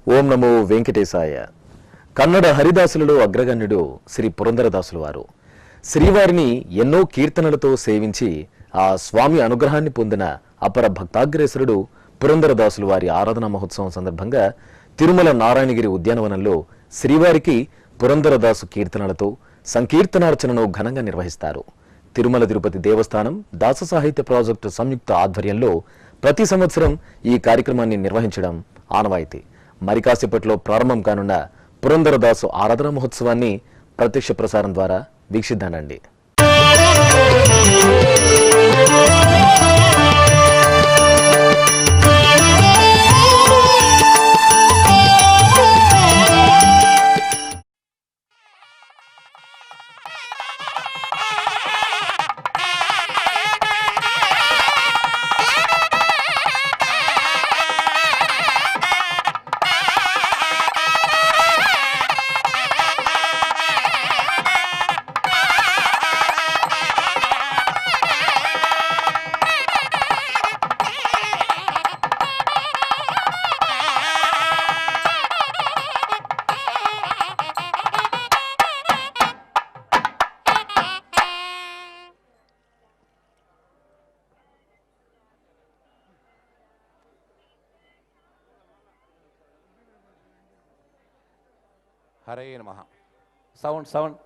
ఓం నమో వెంకటేశాయ. కన్నడ హరిదాసులలో అగ్రగణ్యుడు శ్రీ పురందరదాసులు వారు. శ్రీవారిని ఎన్నో కీర్తనలతో సేవించి ఆ స్వామి అనుగ్రహాన్ని పొందిన అపర భక్తాగ్రేసరుడు పురందరదాసులు వారి ఆరాధనా మహోత్సవం సందర్భంగా తిరుమల నారాయణగిరి ఉద్యానవనంలో శ్రీవారికి పురందరదాసు కీర్తనలతో సంకీర్తనార్చనను ఘనంగా నిర్వహిస్తారు. తిరుమల తిరుపతి దేవస్థానం దాస సాహిత్య ప్రాజెక్టు సంయుక్త ఆధ్వర్యంలో ప్రతి సంవత్సరం ఈ కార్యక్రమాన్ని నిర్వహించడం ఆనవాయితీ. మరి కాసేపట్లో ప్రారంభం కానున్న పురందరదాసు ఆరాధన మహోత్సవాన్ని ప్రత్యక్ష ప్రసారం ద్వారా వీక్షిద్దానండి. హరే నమః. సౌండ్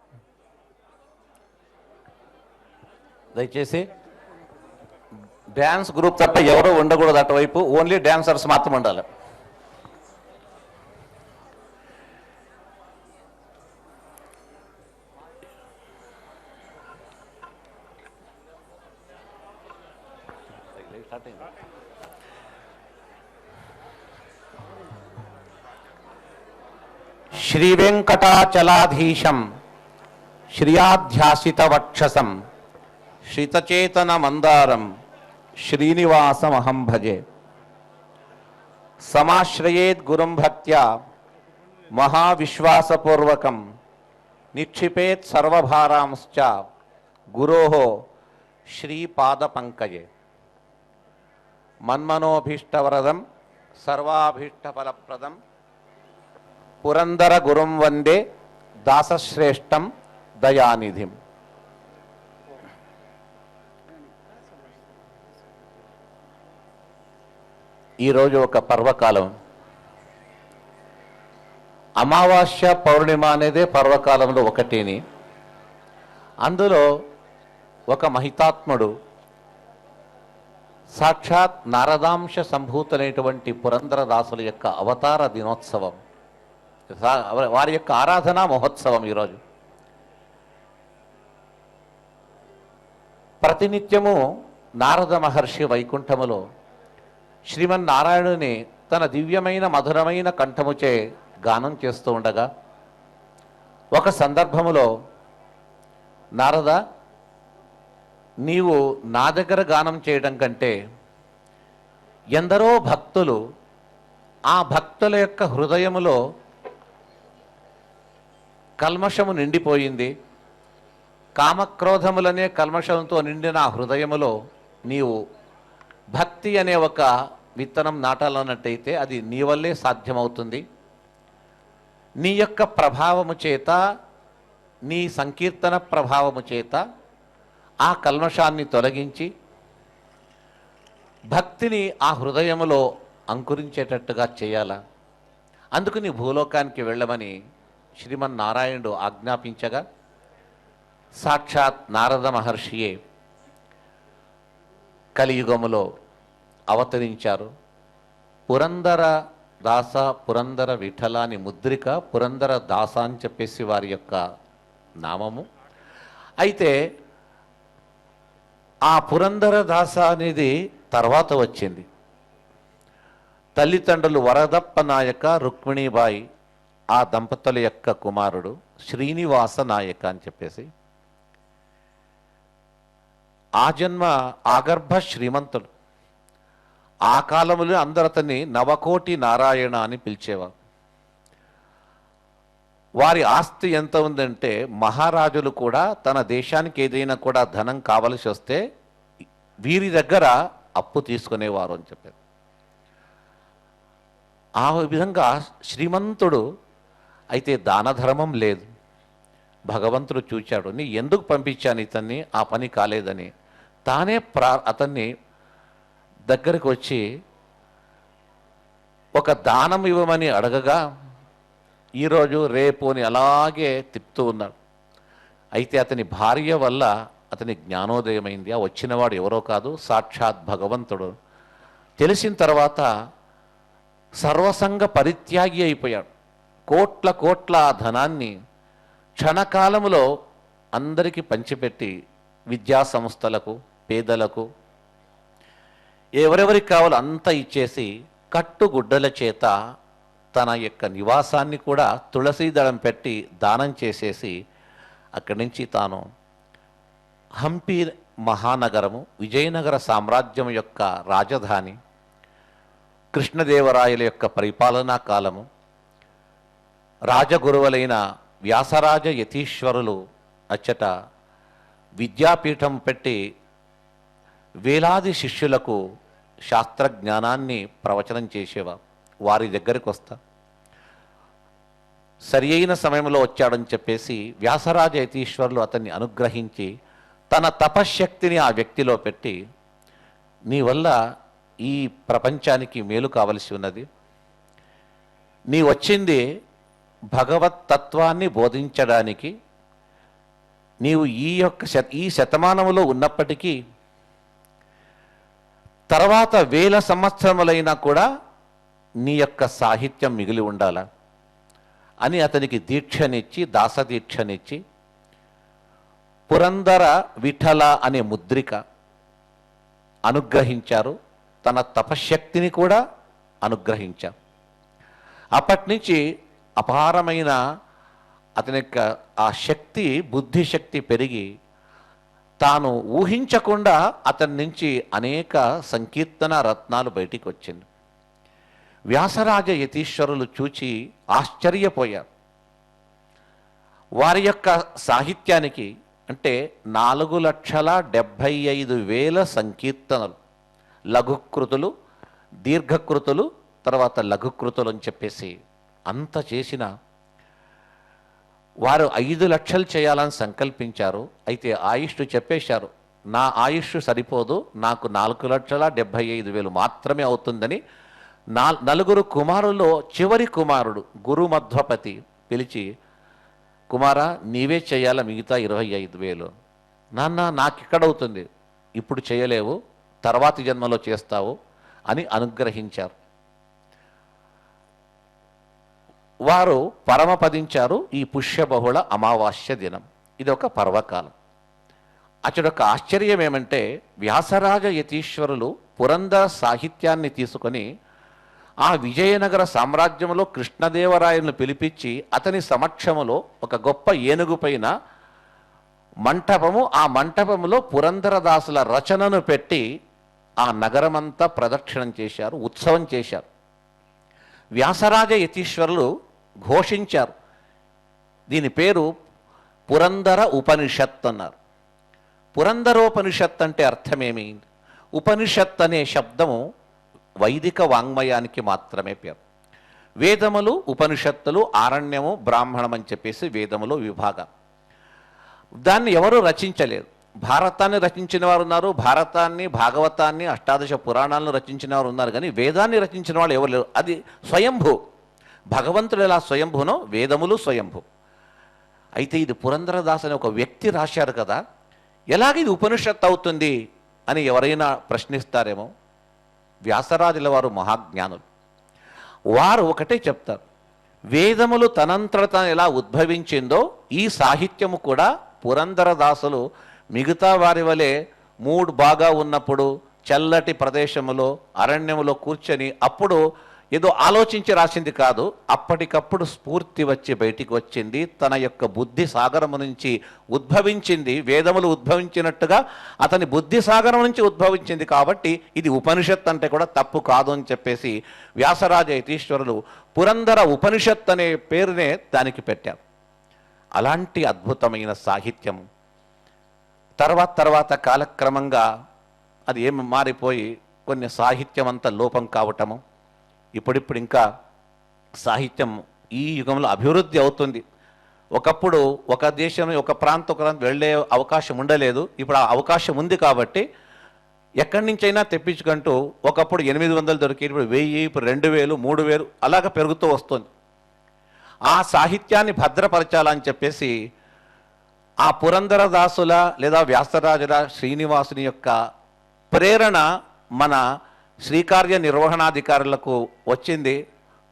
దయచేసి డ్యాన్స్ గ్రూప్ తప్ప ఎవరో ఉండకూడదు అటువైపు, ఓన్లీ డ్యాన్సర్స్ మాత్రం ఉండాలి. శ్రీ వెంకటాచలాధీశం శ్రియాధ్యాసిత వక్షసం శ్రితచేతన మందారం శ్రీనివాసమహం భజే. సమాశ్రయేద్ గురుం భక్త్యా మహావిశ్వాసపూర్వకం నిక్షిపేత్ సర్వభారాంశ్చ గురోః శ్రీపాదపంకజే. మన్మనోభీష్టవరదం సర్వాభీష్టఫలప్రదం పురందర గురుం వందే దాసశ్రేష్టం దయానిధిం. ఈరోజు ఒక పర్వకాలం. అమావాస్య పౌర్ణిమ అనేదే పర్వకాలంలో ఒకటిని. అందులో ఒక మహితాత్ముడు సాక్షాత్ నారదాంశ సంభూతులైనటువంటి పురందరదాసుల యొక్క అవతార దినోత్సవం, వారి యొక్క ఆరాధనా మహోత్సవం. ఈరోజు ప్రతినిత్యము నారద మహర్షి వైకుంఠములో శ్రీమన్నారాయణుని తన దివ్యమైన మధురమైన కంఠముచే గానం చేస్తూ ఉండగా ఒక సందర్భములో, నారద, నీవు నా దగ్గర గానం చేయడం కంటే ఎందరో భక్తులు, ఆ భక్తుల యొక్క హృదయములో కల్మషము నిండిపోయింది, కామక్రోధములనే కల్మషంతో నిండిన ఆ హృదయములో నీవు భక్తి అనే ఒక విత్తనం నాటాలన్నట్టయితే అది నీ వల్లే సాధ్యమవుతుంది. నీ యొక్క ప్రభావము చేత, నీ సంకీర్తన ప్రభావము చేత ఆ కల్మషాన్ని తొలగించి భక్తిని ఆ హృదయములో అంకురించేటట్టుగా చేయాలా. అందుకు నీ భూలోకానికి వెళ్ళమని శ్రీమన్నారాయణుడు ఆజ్ఞాపించగా సాక్షాత్ నారద మహర్షియే కలియుగములో అవతరించారు. పురందర దాస, పురందర విఠల అని ముద్రిక పురందర దాస అని చెప్పేసి వారి యొక్క నామము. అయితే ఆ పురందర దాస అనేది తర్వాత వచ్చింది. తల్లిదండ్రులు వరదప్ప నాయక, రుక్మిణీబాయి, ఆ దంపతుల యొక్క కుమారుడు శ్రీనివాస నాయక అని చెప్పేసి. ఆ జన్మ ఆగర్భ శ్రీమంతుడు. ఆ కాలంలో అందరూ అతన్ని నవకోటి నారాయణ అని పిలిచేవారు. వారి ఆస్తి ఎంత ఉందంటే మహారాజులు కూడా తన దేశానికి ఏదైనా కూడా ధనం కావలసి వస్తే వీరి దగ్గర అప్పు తీసుకునేవారు అని చెప్పారు. ఆ విధంగా శ్రీమంతుడు అయితే దాన ధర్మం లేదు. భగవంతుడు చూచాడు, నీ ఎందుకు పంపించాను ఇతన్ని, ఆ పని కాలేదని. తానే అతన్ని దగ్గరికి వచ్చి ఒక దానం ఇవ్వమని అడగగా ఈరోజు రేపు అని అలాగే తిప్పుతూ ఉన్నాడు. అయితే అతని భార్య వల్ల అతని జ్ఞానోదయమైంది. ఆ వచ్చినవాడు ఎవరో కాదు, సాక్షాత్ భగవంతుడు. తెలిసిన తర్వాత సర్వసంగ పరిత్యాగి అయిపోయాడు. కోట్ల కోట్ల ఆ ధనాన్ని క్షణకాలములో అందరికీ పంచిపెట్టి విద్యా సంస్థలకు, పేదలకు, ఎవరెవరికి కావాలో అంతా ఇచ్చేసి కట్టుగుడ్డల చేత తన యొక్క నివాసాన్ని కూడా తులసీదళం పెట్టి దానం చేసేసి అక్కడి నుంచి తాను హంపి మహానగరము, విజయనగర సామ్రాజ్యం యొక్క రాజధాని, కృష్ణదేవరాయల యొక్క పరిపాలనా కాలము, రాజగురువులైన వ్యాసరాజ యతీశ్వరులు అచ్చట విద్యాపీఠం పెట్టి వేలాది శిష్యులకు శాస్త్రజ్ఞానాన్ని ప్రవచనం చేసేవారు. వారి దగ్గరికి వస్తా సరి అయిన సమయంలో వచ్చాడని చెప్పేసి వ్యాసరాజ యతీశ్వరులు అతన్ని అనుగ్రహించి తన తపశ్శక్తిని ఆ వ్యక్తిలో పెట్టి, నీ వల్ల ఈ ప్రపంచానికి మేలు కావలసి ఉన్నది, నీ వచ్చింది భగవత్ తత్వాన్ని బోధించడానికి, నీవు ఈ శతమానములో ఉన్నప్పటికీ తర్వాత 1000 సంవత్సరములైనా కూడా నీ యొక్క సాహిత్యం మిగిలి ఉండాలా అని అతనికి దీక్షనిచ్చి, దాసదీక్షనిచ్చి, పురందర విఠల అనే ముద్రిక అనుగ్రహించారు. తన తపశ్శక్తిని కూడా అనుగ్రహించారు. అప్పటి నుంచి అపారమైన అతని యొక్క ఆ శక్తి, బుద్ధిశక్తి పెరిగి తాను ఊహించకుండా అతని నుంచి అనేక సంకీర్తన రత్నాలు బయటికి వచ్చింది. వ్యాసరాజ యతీశ్వరులు చూచి ఆశ్చర్యపోయారు. వారి యొక్క సాహిత్యానికి అంటే 4,75,000 సంకీర్తనలు, లఘుకృతులు, దీర్ఘకృతులు, తర్వాత లఘుకృతులు అని చెప్పేసి అంత చేసిన వారు 5 లక్షలు చేయాలని సంకల్పించారు. అయితే ఆయుష్ చెప్పేశారు, నా ఆయుష్ సరిపోదు, నాకు 4,75,000 మాత్రమే అవుతుందని. 4 కుమారుల్లో చివరి కుమారుడు గురుమధ్వపతి పిలిచి, కుమారా నీవే చేయాల మిగతా 25,000. నాన్న నాకెక్కడవుతుంది, ఇప్పుడు చేయలేవు, తర్వాతి జన్మలో చేస్తావు అని అనుగ్రహించారు. వారు పరమపదించారు ఈ పుష్యబహుళ అమావాస్య దినం. ఇది ఒక పర్వకాలం. అచ్చడొక ఆశ్చర్యం ఏమంటే, వ్యాసరాజ యతీశ్వరులు పురందర సాహిత్యాన్ని తీసుకొని ఆ విజయనగర సామ్రాజ్యంలో కృష్ణదేవరాయలను పిలిపించి అతని సమక్షములో ఒక గొప్ప ఏనుగు పైన మంటపము, ఆ మంటపములో పురందరదాసుల రచనను పెట్టి ఆ నగరమంతా ప్రదక్షిణం చేశారు, ఉత్సవం చేశారు. వ్యాసరాజ యతీశ్వరులు ఘోషించారు, దీని పేరు పురందర ఉపనిషత్ అన్నారు. పురందరోపనిషత్ అంటే అర్థమేమి? ఉపనిషత్ అనే శబ్దము వైదిక వాంగ్మయానికి మాత్రమే పేరు. వేదములు, ఉపనిషత్తులు, ఆరణ్యము, బ్రాహ్మణం అని చెప్పేసి వేదములు విభాగం. దాన్ని ఎవరు రచించలేరు. భారతాన్ని రచించిన వారు ఉన్నారు, భారతాన్ని, భాగవతాన్ని, అష్టాదశ పురాణాలను రచించిన వారు ఉన్నారు, కానీ వేదాన్ని రచించిన వాళ్ళు ఎవరు లేరు. అది స్వయంభూ. భగవంతుడు ఎలా స్వయంభూనో వేదములు స్వయంభూ. అయితే ఇది పురందరదాస్ అనే ఒక వ్యక్తి రాశారు కదా, ఎలాగ ఇది ఉపనిషత్తు అవుతుంది అని ఎవరైనా ప్రశ్నిస్తారేమో. వ్యాసరాజుల వారు మహాజ్ఞానులు. వారు ఒకటే చెప్తారు, వేదములు తనంతట ఎలా ఉద్భవించిందో ఈ సాహిత్యము కూడా పురందరదాసులు మిగతా వారి వలె 3 బాగా ఉన్నప్పుడు చల్లటి ప్రదేశములో అరణ్యములో కూర్చొని అప్పుడు ఏదో ఆలోచించి రాసింది కాదు. అప్పటికప్పుడు స్ఫూర్తి వచ్చి బయటికి వచ్చింది, తన యొక్క బుద్ధి సాగరము నుంచి ఉద్భవించింది. వేదములు ఉద్భవించినట్టుగా అతని బుద్ధి సాగరం నుంచి ఉద్భవించింది. కాబట్టి ఇది ఉపనిషత్ అంటే కూడా తప్పు కాదు అని చెప్పేసి వ్యాసరాజ యతీశ్వరులు పురందర ఉపనిషత్ అనే పేరునే దానికి పెట్టారు. అలాంటి అద్భుతమైన సాహిత్యము తర్వాత కాలక్రమంగా అది ఏమి మారిపోయి కొన్ని సాహిత్యం అంతా లోపం కావటము, ఇప్పుడిప్పుడు ఇంకా సాహిత్యం ఈ యుగంలో అభివృద్ధి అవుతుంది. ఒకప్పుడు ఒక దేశం ఒక ప్రాంతం వెళ్ళే అవకాశం ఉండలేదు. ఇప్పుడు ఆ అవకాశం ఉంది కాబట్టి ఎక్కడి నుంచైనా తెప్పించుకుంటూ ఒకప్పుడు 800 దొరికి ఇప్పుడు 1000, ఇప్పుడు 2000, 3000 అలాగ పెరుగుతూ వస్తుంది. ఆ సాహిత్యాన్ని భద్రపరచాలని చెప్పేసి ఆ పురంధరదాసుల లేదా వ్యాసరాజుల శ్రీనివాసుని యొక్క ప్రేరణ మన శ్రీకార్య నిర్వహణాధికారులకు వచ్చింది.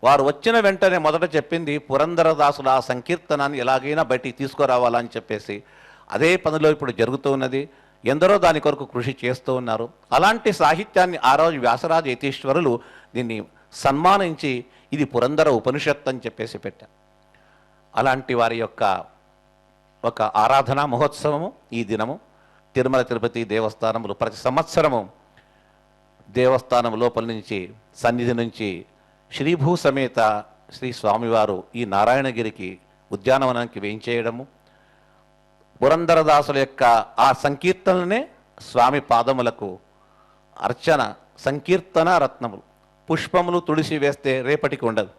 వారు వచ్చిన వెంటనే మొదట చెప్పింది పురంధరదాసుల ఆ సంకీర్తనాన్ని ఎలాగైనా బయటికి తీసుకురావాలని చెప్పేసి అదే పనిలో ఇప్పుడు జరుగుతూ ఉన్నది. ఎందరో దాని కొరకు కృషి చేస్తూ ఉన్నారు. అలాంటి సాహిత్యాన్ని ఆ రోజు వ్యాసరాజ యతీశ్వరులు దీన్ని సన్మానించి ఇది పురంధర ఉపనిషత్తు అని చెప్పేసి పెట్టారు. అలాంటి వారి యొక్క ఒక ఆరాధనా మహోత్సవము ఈ దినము తిరుమల తిరుపతి దేవస్థానములు ప్రతి సంవత్సరము దేవస్థానం లోపల నుంచి సన్నిధి నుంచి శ్రీభూ సమేత శ్రీ స్వామివారు ఈ నారాయణగిరికి ఉద్యానవనానికి వేయించేయడము, పురంధరదాసుల యొక్క ఆ సంకీర్తనలనే స్వామి పాదములకు అర్చన, సంకీర్తన రత్నములు, పుష్పములు తుడిసి వేస్తే రేపటికి ఉండదు.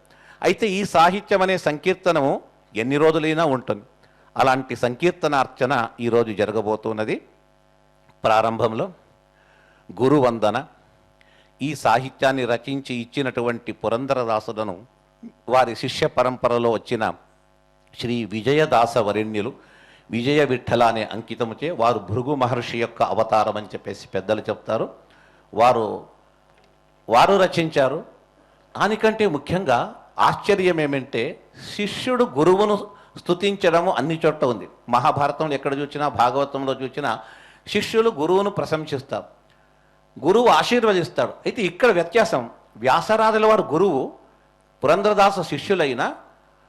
అయితే ఈ సాహిత్యం అనే సంకీర్తనము ఎన్ని రోజులైనా ఉంటుంది. అలాంటి సంకీర్తన అర్చన ఈరోజు జరగబోతున్నది. ప్రారంభంలో గురువందన, ఈ సాహిత్యాన్ని రచించి ఇచ్చినటువంటి పురంధరదాసులను వారి శిష్య పరంపరలో వచ్చిన శ్రీ విజయదాస వరేణ్యులు విజయ విఠల అనే అంకితముచే వారు భృగు మహర్షి యొక్క అవతారం అని చెప్పేసి పెద్దలు చెప్తారు. వారు రచించారు. దానికంటే ముఖ్యంగా ఆశ్చర్యం ఏమంటే శిష్యుడు గురువును స్తుతించడము అన్ని చోట్ల ఉంది. మహాభారతంలో ఎక్కడ చూసినా, భాగవతంలో చూసినా శిష్యులు గురువును ప్రశంసిస్తారు, గురువు ఆశీర్వదిస్తాడు. అయితే ఇక్కడ వ్యత్యాసం, వ్యాసరాజుల వారు గురువు, పురంధరదాసు శిష్యులైన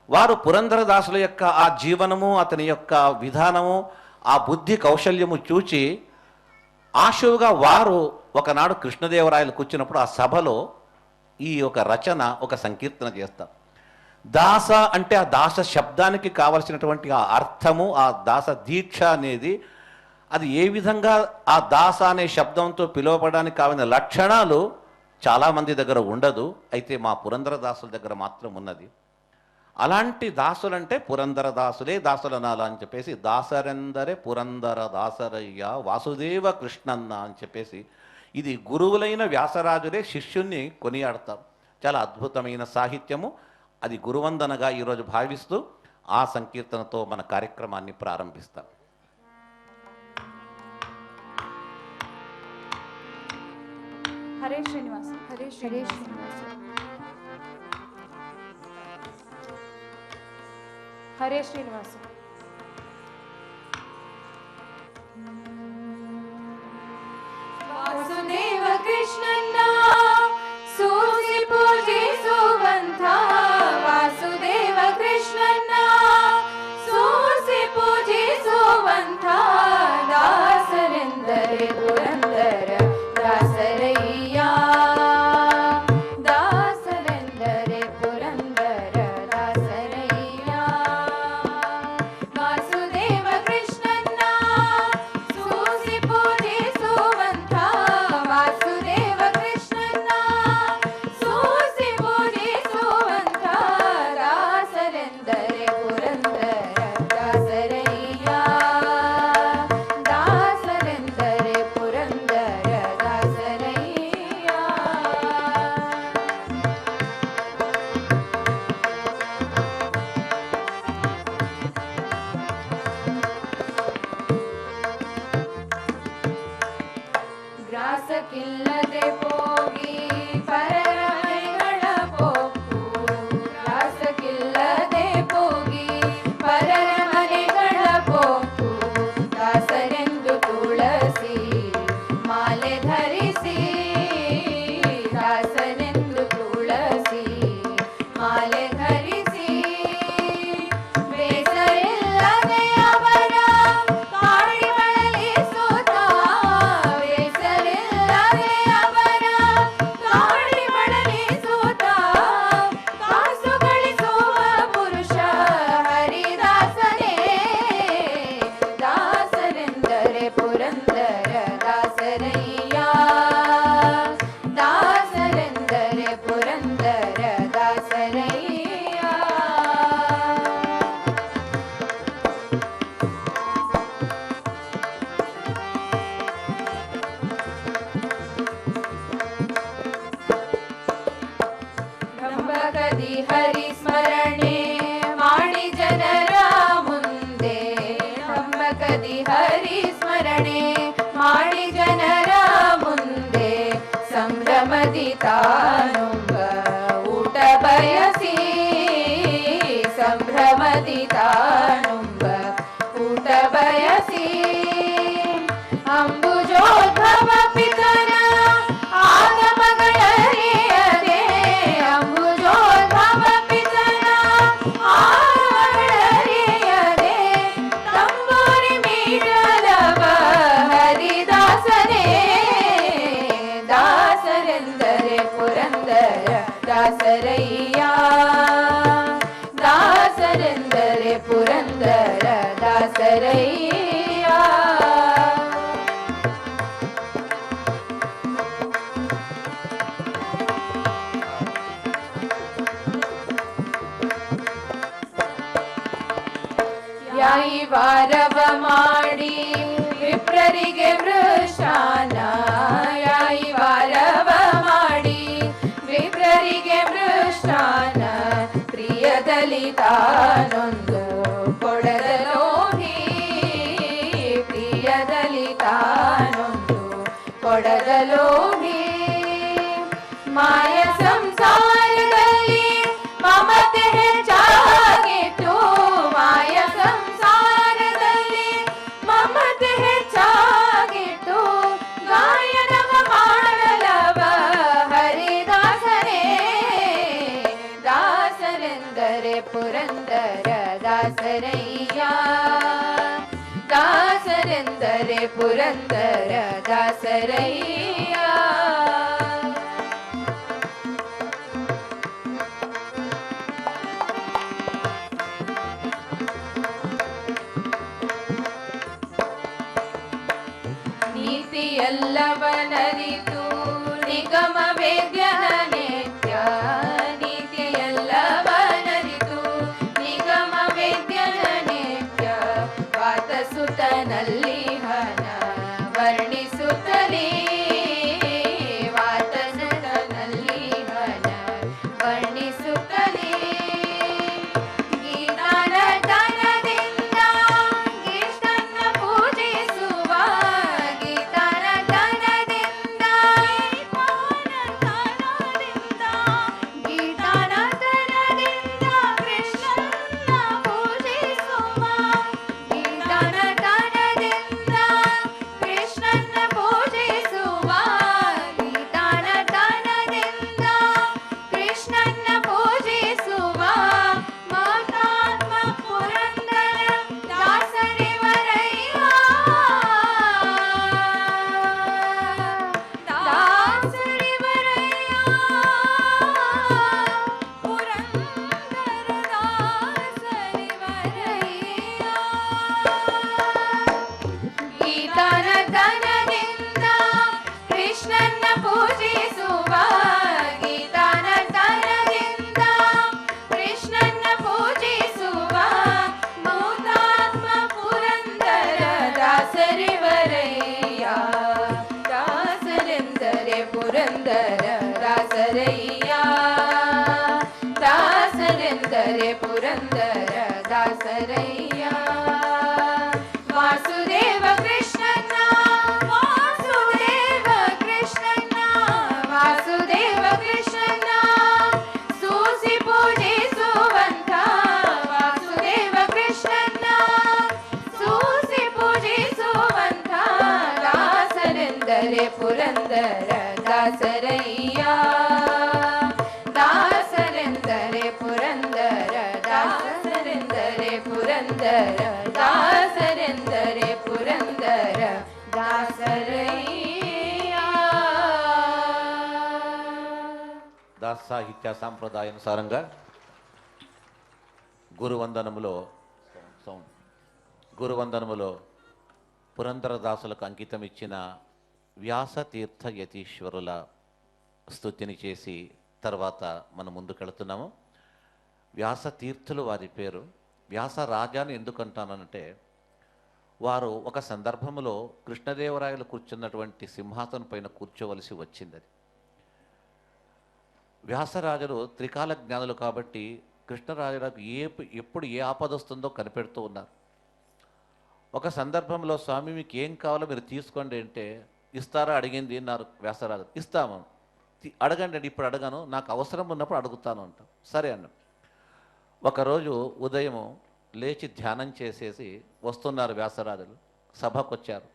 వారు పురంధరదాసుల యొక్క ఆ జీవనము, అతని యొక్క విధానము, ఆ బుద్ధి కౌశల్యము చూచి ఆశువుగా వారు ఒకనాడు కృష్ణదేవరాయలు కూర్చున్నప్పుడు ఆ సభలో ఈ ఒక రచన, ఒక సంకీర్తన చేస్తారు. దాస అంటే ఆ దాస శబ్దానికి కావలసినటువంటి ఆ అర్థము, ఆ దాస దీక్ష అనేది అది ఏ విధంగా ఆ దాస అనే శబ్దంతో పిలువబడడానికి కావాల్సిన లక్షణాలు చాలామంది దగ్గర ఉండదు. అయితే మా పురంధరదాసుల దగ్గర మాత్రం ఉన్నది. అలాంటి దాసులంటే పురంధరదాసులే దాసులనాల అని చెప్పేసి దాసరెందరే పురంధర దాసరయ్య వాసుదేవ కృష్ణన్న అని చెప్పేసి ఇది గురువులైన వ్యాసరాజులే శిష్యుణ్ణి కొనియాడతారు. చాలా అద్భుతమైన సాహిత్యము. అది గురువందనగా ఈరోజు భావిస్తూ ఆ సంకీర్తనతో మన కార్యక్రమాన్ని ప్రారంభిస్తాం. హరే శ్రీనివాస హరే శ్రీనివాస హరే శ్రీనివాస. వాసుదేవ కృష్ణన్న సూసి పూజిಸುವಂಥ వాసుదేవ కృష్ణన్న సూసి పూజిಸುವಂಥ దాసరెందరే పురందర దాసరయ్య దాసరెందరే పురందర దాసరయ్య ಕದಿ ಹರಿ ಸ್ಮರಣೆ ಮಾಡಿ ಜನರ ಮುಂದೆ ನಮ್ಮ ಕದಿ ಹರಿ ಸ್ಮರಣೆ ಮಾಡಿ ಜನರ ಮುಂದೆ ಸಂಭ್ರಮದಿ ತಾನುಂಬ ಊಟ ಬಯಸಿ ಸಂಭ್ರಮದಿ ತಾನುಂಬ ಊಟ ಬಯಸಿ ಅಂಬುಜೋದ್ಭವ ಪಿತನ ಆಗಮಗಳರಿಯದೆ ಅಂಬುಜೋದ್ಭವ ಪಿತನ ಆಗಮಗಳರಿಯದೆ ತಂಬೂರಿ ಮೀಟಲವ ಹರಿದಾಸನೇ ದಾಸರೆಂದರೆ ಪುರಂದರ ದಾಸರಯ್ಯ ದಾಸರೆಂದರೆ ಪುರಂದರ ದಾಸರಯ್ಯ ಯಾಯಿ ವಾರವ ಮಾಡಿ ವಿಪ್ರರಿಗೆ ವೃಷಾನ ಯಾಯಿ ವಾರವ ಮಾಡಿ ವಿಪ್ರರಿಗೆ ವೃಷಾನ ಪ್ರಿಯದಲ್ಲಿ ತಾನೊಂದು ಕೊಡದಲೋಹಿ ಪ್ರಿಯದಲ್ಲಿ ತಾನೊಂದು ಕೊಡದಲೋಹಿ ಮಾಯ ಸಂಸಾರದಲ್ಲಿ ಮಮತೆ ಹೆಚ್ಚಾಗಿತ್ತು ಮಾಯ ಸಂಸಾರದಲ್ಲಿ ಮಮತೆ ಹೆಚ್ಚಾಗಿತ್ತು ಗಾಯನವ ಮಾಡಲವ ಹರಿದಾಸನೇ ದಾಸರೆಂದರೆ ಪುರಂದರ ದಾಸರಯ್ಯ ದಾಸರೆಂದರೆ ಪುರಂದರ ದಾಸರಯ್ಯ ನೀತಿಯಲ್ಲವನರಿತು ನಿಗಮ ವೇದ್ಯನ ನಿತ್ಯ ನೀತಿಯಲ್ಲವನರಿತು ನಿಗಮ ವೇದ್ಯನ ನಿತ್ಯ ವಾತಸುತನಲ್ಲಿ ಹನ ವರ್ಣಿಸುತ್ತಲೇ ವಾತಸುತನಲ್ಲಿ ಹನ ವರ್ಣಿಸುತ್ತಲೇ ಗೀತಾನಟನದಿಂದ ಕೃಷ್ಣನ ಪೂಜಿಸುವ ಗೀತಾನಟನದಿಂದ ಗೀತಾನಟನದಿಂದ ಕೃಷ್ಣನ ಪೂಜಿಸುವ ಗೀತಾನಟನದಿಂದ ಕೃಷ್ಣನ ಪೂಜಿಸುವ ಗೀತಾನಟನದಿಂದ ಕೃಷ್ಣನ ಪೂಜಿಸುವ ಮಾತಾತ್ಮ ಪುರಂದರ ದಾಸರಿವರಯ್ಯ ದಾಸರಿವರಯ್ಯ ಪುರಂದರ ದಾಸರಿವರಯ್ಯ ಗೀತಾನಟನದಿಂದ ಕೃಷ್ಣನ ಪೂಜಿಸುವ ಗೀತಾನಟನದಿಂದ ಕೃಷ್ಣನ ಪೂಜಿಸುವ ಮೌತಾತ್ಮ ಪುರಂದರ ದಾಸರಿವರಯ್ಯ ದಾಸರೆಂದರೆ ಪುರಂದರ ದಾಸರಯ್ಯ ದಾಸರೆಂದರೆ ಪುರಂದರ ದಾಸರಯ್ಯ ವಾಸುದೇವ ಕೃಷ್ಣನ ವಾಸುದೇವ ಕೃಷ್ಣನ ವಾಸುದೇವ ಕೃಷ್ಣನ ಸೂಸಿ ಪೂಜಿಸುವಂತ ವಾಸುದೇವ ಕೃಷ್ಣನ ಸೂಸಿ ಪೂಜಿಸುವಂತ ದಾಸರೆಂದರೆ ಪುರಂದರ ದಾಸರಯ್ಯ ದಾಸರೆಂದರೆ ಪುರಂದರ ದಾಸರೆಂದರೆ ಪುರಂದರ ದಾಸರೆಂದರೆ ಪುರಂದರ ದಾಸರಯ್ಯ దాస సాహిత్య సాంప్రదాయానుసారంగా గురువందనములో పురందరదాసులకు అంకితం ఇచ్చిన వ్యాసతీర్థ యతీశ్వరుల స్తుతిని చేసి తర్వాత మనం ముందుకెళ్తున్నాము. వ్యాసతీర్థులు వారి పేరు. వ్యాస రాజాని ఎందుకంటానంటే వారు ఒక సందర్భంలో కృష్ణదేవరాయలు కూర్చున్నటువంటి సింహాసనం పైన కూర్చోవలసి వచ్చింది. వ్యాసరాజులు త్రికాల జ్ఞానులు కాబట్టి కృష్ణరాజులకు ఎప్పుడు ఏ ఆపద వస్తుందో కనిపెడుతూ ఉన్నారు. ఒక సందర్భంలో స్వామి మీకు ఏం కావాలో మీరు తీసుకోండి అంటే, ఇస్తారా అడిగింది అన్నారు వ్యాసరాజు. ఇస్తాము, అడగండి అండి, ఇప్పుడు అడగను, నాకు అవసరం ఉన్నప్పుడు అడుగుతాను అంటాం. సరే అన్న. ఒకరోజు ఉదయం లేచి ధ్యానం చేసేసి వస్తున్నారు వ్యాసరాజులు. సభకు వచ్చారు.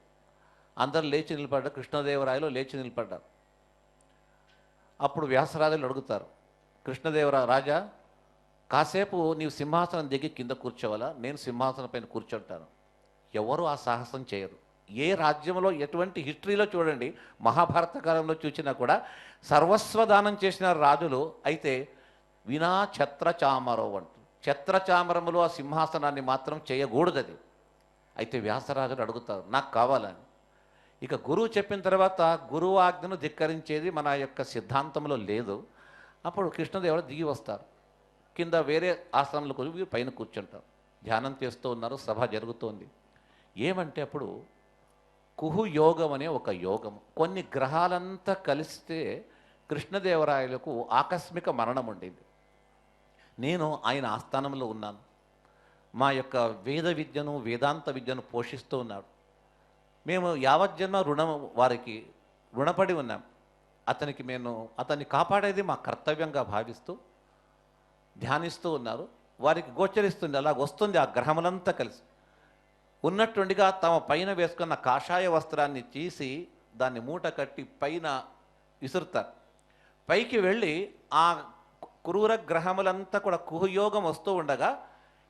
అందరు లేచి నిలబడ్డారు. కృష్ణదేవరాయలు లేచి నిలబడ్డారు. అప్పుడు వ్యాసరాజులు అడుగుతారు, రాజా కాసేపు నీవు సింహాసనం దిగి కింద కూర్చోవాలా, నేను సింహాసనం పైన కూర్చుంటాను. ఎవరు ఆ సాహసం చేయరు. ఏ రాజ్యంలో ఎటువంటి హిస్టరీలో చూడండి, మహాభారత కాలంలో చూసినా కూడా సర్వస్వదానం చేసిన రాజులు అయితే వినా ఛత్రచామరవు అంటారు. ఛత్రచామరములు ఆ సింహాసనాన్ని మాత్రం చేయకూడదు. అది అయితే వ్యాసరాజులు అడుగుతారు, నాకు కావాలని. ఇక గురువు చెప్పిన తర్వాత గురువు ఆజ్ఞను ధిక్కరించేది మన యొక్క సిద్ధాంతంలో లేదు. అప్పుడు కృష్ణదేవుడు దిగి వస్తారు. కింద వేరే ఆశ్రమంలో కూర్చొని పైన కూర్చుంటారు. ధ్యానం చేస్తూ ఉన్నారు. సభ జరుగుతోంది. ఏమంటే అప్పుడు కుహు యోగం అనే ఒక యోగం, కొన్ని గ్రహాలంతా కలిస్తే కృష్ణదేవరాయలకు ఆకస్మిక మరణం ఉండేది. నేను ఆయన ఆస్థానంలో ఉన్నాను. మా యొక్క వేద విద్యను వేదాంత విద్యను పోషిస్తూ ఉన్నాడు. మేము యావజ్జన్మ వారికి రుణపడి ఉన్నాం. అతన్ని కాపాడేది మా కర్తవ్యంగా భావిస్తూ ధ్యానిస్తూ ఉన్నారు. వారికి గోచరిస్తుంది, అలా వస్తుంది ఆ గ్రహములంతా కలిసి ఉన్నట్టుండిగా తమ పైన వేసుకున్న కాషాయ వస్త్రాన్ని తీసి దాన్ని మూట కట్టి పైన విసురుతారు. పైకి వెళ్ళి ఆ క్రూర గ్రహములంతా కూడా కుహయోగం వస్తూ ఉండగా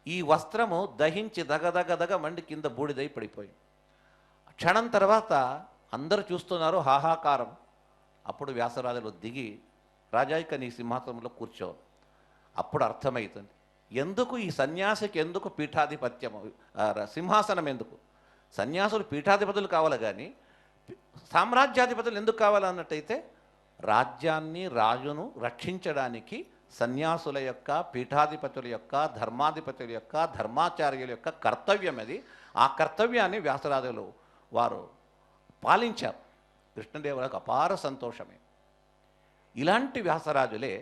ఈ వస్త్రము దహించి దగదగదగ మండి కింద బూడిదై పడిపోయింది. క్షణం తర్వాత అందరూ చూస్తున్నారు, హాహాకారం. అప్పుడు వ్యాసరాజులు దిగి, రాజా ఇక నీ సింహాసనంలో కూర్చో. అప్పుడు అర్థమవుతుంది ఎందుకు ఈ సన్యాసికి ఎందుకు పీఠాధిపత్యము, సింహాసనం ఎందుకు. సన్యాసులు పీఠాధిపతులు కావాలి కానీ సామ్రాజ్యాధిపతులు ఎందుకు కావాలన్నట్టయితే రాజ్యాన్ని రాజును రక్షించడానికి సన్యాసుల యొక్క, పీఠాధిపతుల యొక్క, ధర్మాధిపతుల యొక్క, ధర్మాచార్యుల యొక్క కర్తవ్యం అది. ఆ కర్తవ్యాన్ని వ్యాసరాజులు వారు పాలించారు. కృష్ణదేవులకు అపార సంతోషమే. ఇలాంటి వ్యాసరాజులే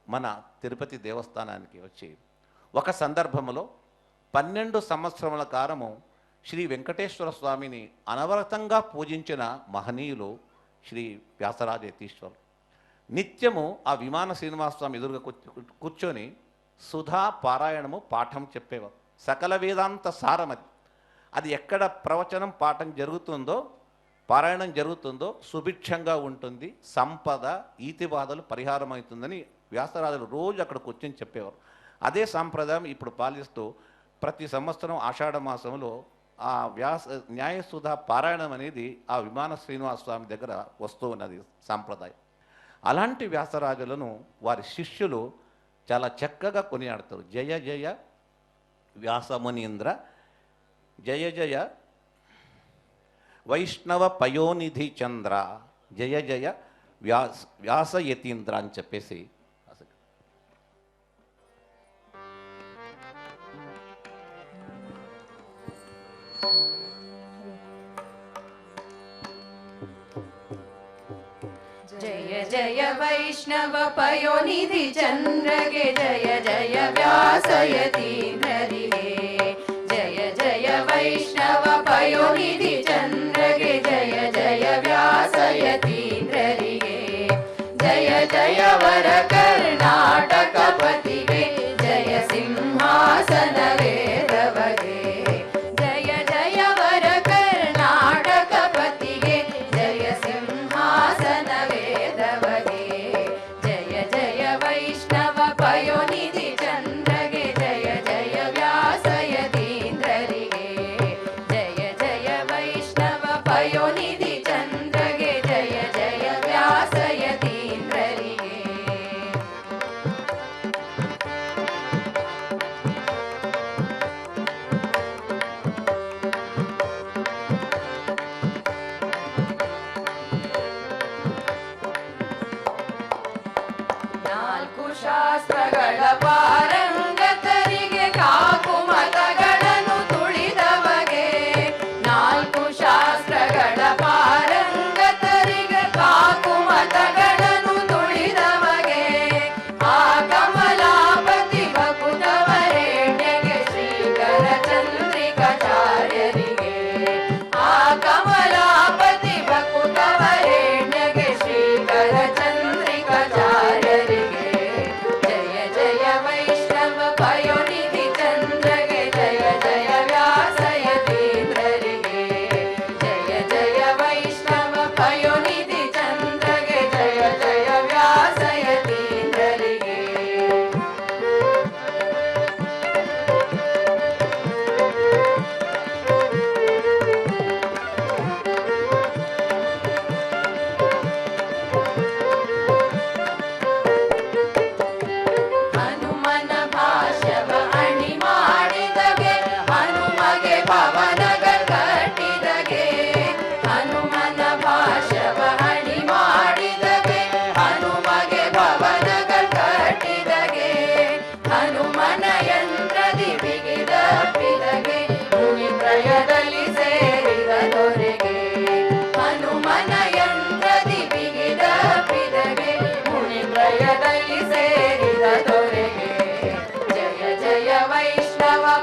మన తిరుపతి దేవస్థానానికి వచ్చి ఒక సందర్భంలో 12 సంవత్సరముల కాలము శ్రీ వెంకటేశ్వర స్వామిని అనవరతంగా పూజించిన మహనీయులు శ్రీ వ్యాసరాజేతీశ్వరులు. నిత్యము ఆ విమాన శ్రీనివాస స్వామి ఎదురుగా కూర్చొని సుధా పారాయణము పాఠం చెప్పేవారు. సకల వేదాంత సారమది. అది ఎక్కడ ప్రవచనం పాఠం జరుగుతుందో, పారాయణం జరుగుతుందో సుభిక్షంగా ఉంటుంది, సంపద ఈతిబాధలు పరిహారం అవుతుందని వ్యాసరాజులు రోజు అక్కడ కూర్చొని చెప్పేవారు. అదే సాంప్రదాయం ఇప్పుడు పాలిస్తూ ప్రతి సంవత్సరం ఆషాఢ మాసంలో ఆ న్యాయసుధ పారాయణం అనేది ఆ విమాన శ్రీనివాస స్వామి దగ్గర వస్తూ ఉన్నది సాంప్రదాయం. అలాంటి వ్యాసరాజులను వారి శిష్యులు చాలా చక్కగా కొనియాడతారు. జయ జయ వ్యాసమునీంద్ర, జయ జయ వైష్ణవ పయోనిధి చంద్ర, జయ జయ వ్యాసయతీంద్ర అని చెప్పేసి जय जय वैष्णव पयोनिधि चन्द्रगे, जय जय व्यासयतीन्द्ररिगे, जय जय वैष्णव पयोनिधि चन्द्रगे, जय जय व्यासयतीन्द्ररिगे, जय जय वर कर्णाटकपतिगे, जय सिंहासन वेदवगे, जय जय वर कर्णाटकपतिगे, जय सिंहासन वेदवगे, जय जय वैष्णव पयोनिधि चन्द्रगे, जय जय व्यासयतीन्द्ररिगे, जय जय वैष्णव पयोनिधि चन्द्रगे, जय जय व्यासयतीन्द्ररिगे.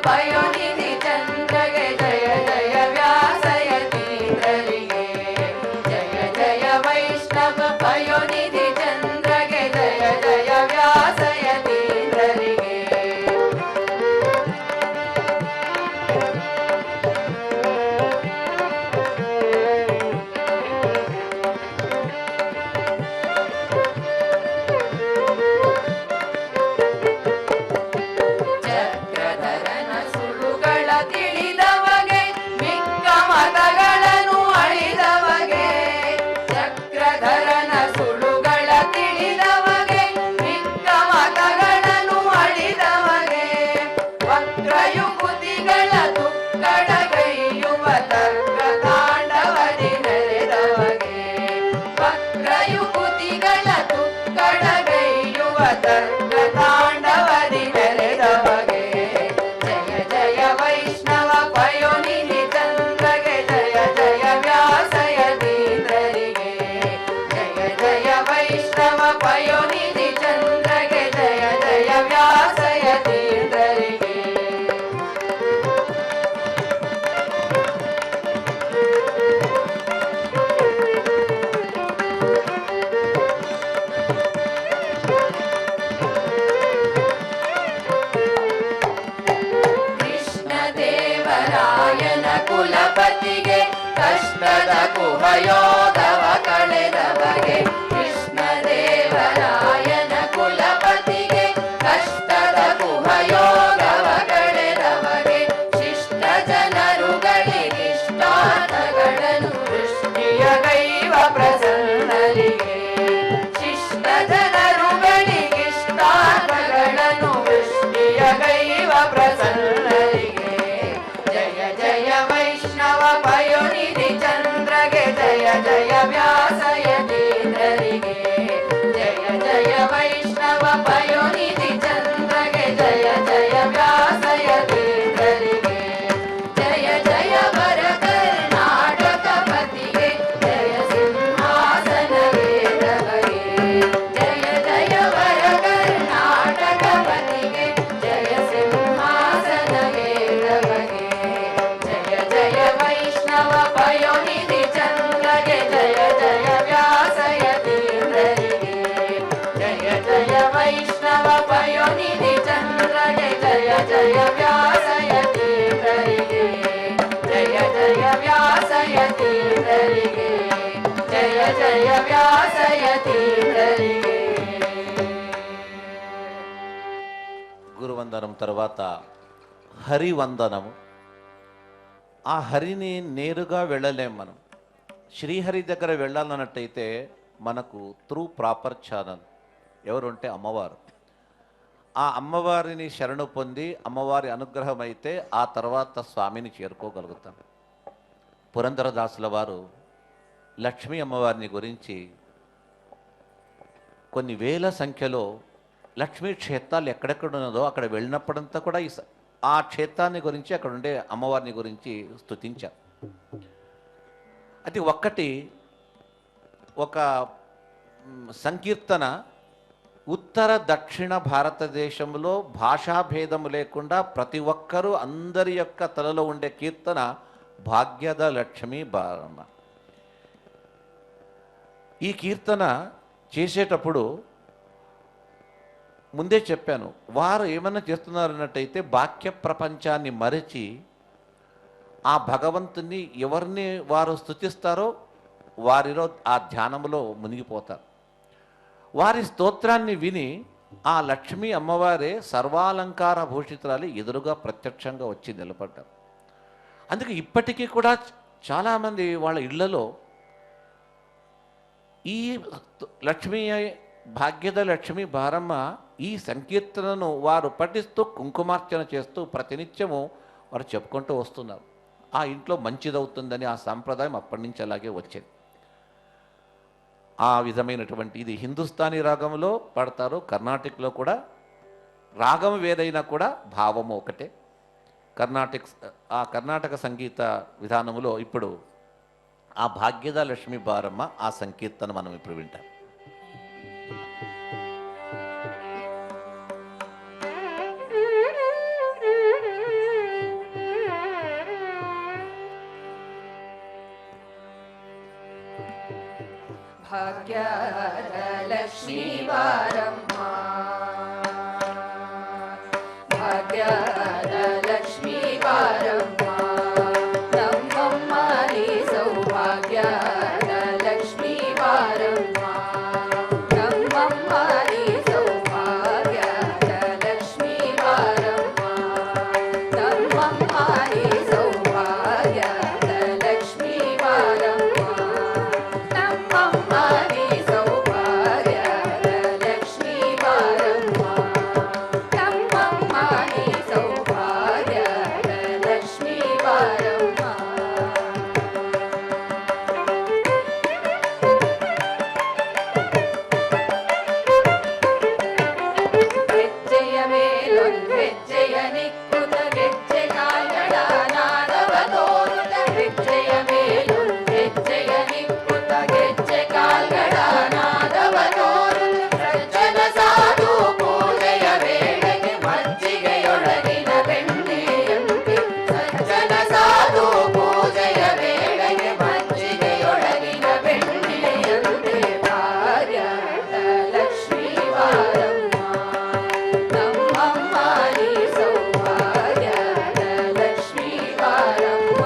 ಪಯೋನಿಧಿ ಚಂದ್ರಗೆ ಜಯ ಜಯ ವ್ಯಾಸಯತೀಂದ್ರರಿಗೆ ಜಯ ಜಯ ವೈಷ್ಣವ ಪಯೋನಿಧಿ ಚಂದ್ರಗೆ ಜಯ ಜಯ ವ್ಯಾಸಯತೀಂದ್ರರಿಗೆ ಚಕ್ರಧರನ ಸುಳುಗಳ ತಿಳಿದವಗೆ ಮಿಕ್ಕ ಮತಗಳನ್ನು ಅಳಿದವಗೆ ಚಕ್ರಧರನ ಸುಳುಗಳ ತಿಳಿದವಗೆ ಮಿಕ್ಕ ಮತಗಳನ್ನು ಅಳಿದವಗೆ ವಕ್ರಯುಗುತಿಗಳ ತುಕ್ಕಡಗೈಯುವ ತರ್ಕ ತಾಂಡವದಿ ನೆರೆದವಗೆ ವಕ್ರಯುಗುತಿಗಳ ತುಕ್ಕಡಗೈಯುವ ತರ್ಕ ತಾಂಡವದಿ ನೆರೆದವಗೆ ಜಯ ಜಯ ವೈಷ್ಣವ ಪಯೋನಿಧಿ ಚಂದ್ರಗೆ ಜಯ ಜಯ ವ್ಯಾಸಯತೀಂದ್ರರಿಗೆ ಜಯ ಜಯ ವೈಷ್ಣವ ಪಯೋನಿಧಿ ಚಂದ್ರಗೆ ಜಯ ಜಯ ವ್ಯಾಸಯತೀಂದ್ರರಿಗೆ ಕೃಷ್ಣದೇವರಾಯನ ಕುಲಪತಿಗೆ ಕಷ್ಟದ ಕುಹಯೋಗವ ಕಳೆದವಗೆ ಕೃಷ್ಣದೇವರಾಯನ ಕುಲಪತಿಗೆ ಕಷ್ಟದ ಕುಹಯೋಗವ ಕಳೆದವಗೆ ಶಿಷ್ಟ ಜನರುಗಳಿಗಿಷ್ಟಾರ್ಥಗಳನ್ನು ವೃಷ್ಟಿಯ ಗೈವ ಪ್ರಸನ್ನರಿಗೆ ಶಿಷ್ಟ ಜನರುಗಳಿಗಿಷ್ಟಾರ್ಥಗಳನ್ನು ವೃಷ್ಟಿಯ ಗೈವ ಪ್ರಸನ್ನರಿಗೆ ಜಯ ಜಯ ವೈಷ್ಣವ ಪಯೋನಿಧಿ ಚಂದ್ರಗೆ ಜಯ ಜಯ ವ್ಯಾಸಯತೀಂದ್ರರಿಗೆ ಜಯ ಜಯ ವೈಷ್ಣವ ಪಯೋನಿಧಿ ಚಂದ್ರಗೆ ಜಯ ಜಯ ವ್ಯಾಸಯತೀಂದ್ರರಿಗೆ ಜಯ ಜಯ ವರ ಕರ್ನಾಟಕ ಪತಿಗೆ ಜಯ ಸಿಂಹಾಸನ ವೇದವಗೆ ಜಯ ಜಯ ವರ ಕರ್ನಾಟಕ ಪತಿಗೆ ಜಯ ಸಿಂಹಾಸನ ವೇದವಗೆ ಜಯ ಜಯ ವೈಷ್ಣವ ಪಯೋನಿಧಿ ಚಂದ್ರಗೆ ಜಯ ಜಯ ವ್ಯಾಸಯತೀಂದ್ರರಿಗೆ ಜಯ ಜಯ ವೈಷ್ಣವ ಪಯೋನಿಧಿ ಚಂದ್ರಗೆ ಜಯ ಜಯ ವ್ಯಾಸಯತೀಂದ್ರರಿಗೆ ಜಯ ಜಯ ವ್ಯಾಸಯತೀಂದ್ರರಿಗೆ ಜಯ ಜಯ వ్యాసయతీంద్రరిగే గురువందనం తర్వాత హరివందనము. ఆ హరిని నేరుగా వెళ్ళలేం మనం. శ్రీహరి దగ్గర వెళ్ళాలన్నట్టయితే మనకు త్రూ ప్రాపర్ ఛానల్ ఎవరు అంటే అమ్మవారు. ఆ అమ్మవారిని శరణు పొంది అమ్మవారి అనుగ్రహం అయితే ఆ తర్వాత స్వామిని చేరుకోగలుగుతాం. పురంధరదాసుల వారు లక్ష్మీ అమ్మవారిని గురించి కొన్ని వేల సంఖ్యలో లక్ష్మీ క్షేత్రాలు ఎక్కడెక్కడ ఉన్నదో అక్కడ వెళ్ళినప్పుడంతా కూడా ఆ క్షేత్రాన్ని గురించి అక్కడ ఉండే అమ్మవారిని గురించి స్తుతించారు. అది ఒక సంకీర్తన ఉత్తర దక్షిణ భారతదేశంలో భాషాభేదము లేకుండా ప్రతి ఒక్కరూ అందరి యొక్క తలలో ఉండే కీర్తన భాగ్యద లక్ష్మీ బారమ్మ. ఈ కీర్తన చేసేటప్పుడు ముందే చెప్పాను, వారు ఏమన్నా చేస్తున్నారు అన్నట్టయితే వాక్య ప్రపంచాన్ని మరచి ఆ భగవంతుని ఎవరిని వారు స్తుతిస్తారో వారిలో ఆ ధ్యానంలో మునిగిపోతారు. వారి స్తోత్రాన్ని విని ఆ లక్ష్మీ అమ్మవారే సర్వాలంకార భూషితురాలు ఎదురుగా ప్రత్యక్షంగా వచ్చి నిలబడ్డారు. అందుకే ఇప్పటికీ కూడా చాలామంది వాళ్ళ ఇళ్లలో ఈ లక్ష్మీ భాగ్యద లక్ష్మీ బారమ్మ ఈ సంకీర్తనను వారు పఠిస్తూ కుంకుమార్చన చేస్తూ ప్రతినిత్యము వారు చెప్పుకుంటూ వస్తున్నారు. ఆ ఇంట్లో మంచిదవుతుందని ఆ సాంప్రదాయం అప్పటి నుంచి అలాగే వచ్చేది. ఆ విధమైనటువంటి ఇది హిందుస్థానీ రాగంలో పాడతారు, కర్ణాటిక్లో కూడా రాగం వేరైనా కూడా భావము ఒకటే. కర్ణాటక సంగీత విధానంలో ఇప్పుడు ఆ భాగ్యద లక్ష్మీ బారమ్మ ఆ సంకీర్తన మనం ఇప్పుడు వింటాం. ಭಾಗ್ಯದ ಲಕ್ಷ್ಮೀ ಬಾರಮ್ಮ ಭಾಗ್ಯದ ಲಕ್ಷ್ಮೀ ಬಾರಮ್ಮ ನಮ್ಮಮ್ಮ ನೀ ಸೌಭಾಗ್ಯದ ಲಕ್ಷ್ಮೀ ಬಾರಮ್ಮ ನಮ್ಮಮ್ಮ ನೀ ಸೌಭಾಗ್ಯದ ಲಕ್ಷ್ಮೀ ಬಾರಮ್ಮ ನಮ್ಮಮ್ಮ ನೀ ಸೌಭಾಗ್ಯದ ಲಕ್ಷ್ಮೀ ಬಾರಮ್ಮ ನಮ್ಮಮ್ಮ ನೀ ಸೌಭಾಗ್ಯದ ಲಕ್ಷ್ಮೀ ಬಾರಮ್ಮ ನಮ್ಮಮ್ಮ ನೀ ಸೌಭಾಗ್ಯದ ಲಕ್ಷ್ಮೀ ಬಾರಮ್ಮ ಗೆಜ್ಜೆಯ ಮೇಲೊಂದು ಹೆಜ್ಜೆಯ ನಿಕ್ಕುತ ಗೆಜ್ಜೆ ಕಾಲ್ಗಳ ನಾದವ ತೋರುತ ಗೆಜ್ಜೆಯ ಮೇಲೊಂದು ಹೆಜ್ಜೆಯ ನಿಕ್ಕುತ ಗೆಜ್ಜೆ ಕಾಲ್ಗಳ ನಾದವ ತೋರುತ ಸಜ್ಜನ ಸಾಧು ಪೂಜೆಯ ವೇಳೆಗೆ ಮಜ್ಜಿಗೆಯೊಳಗಿನ ಬೆಣ್ಣೆಯಂತೆ ಸಜ್ಜನ ಸಾಧು ಪೂಜೆಯ ವೇಳೆಗೆ ಮಜ್ಜಿಗೆಯೊಳಗಿನ ಬೆಣ್ಣೆಯಂತೆ ಭಾರ್ಯದ ಲಕ್ಷ್ಮೀ ಬಾರಮ್ಮ ನಮ್ಮಮ್ಮ ನೀ ಸೌಭಾಗ್ಯದ ಲಕ್ಷ್ಮೀ ಬಾರಮ್ಮ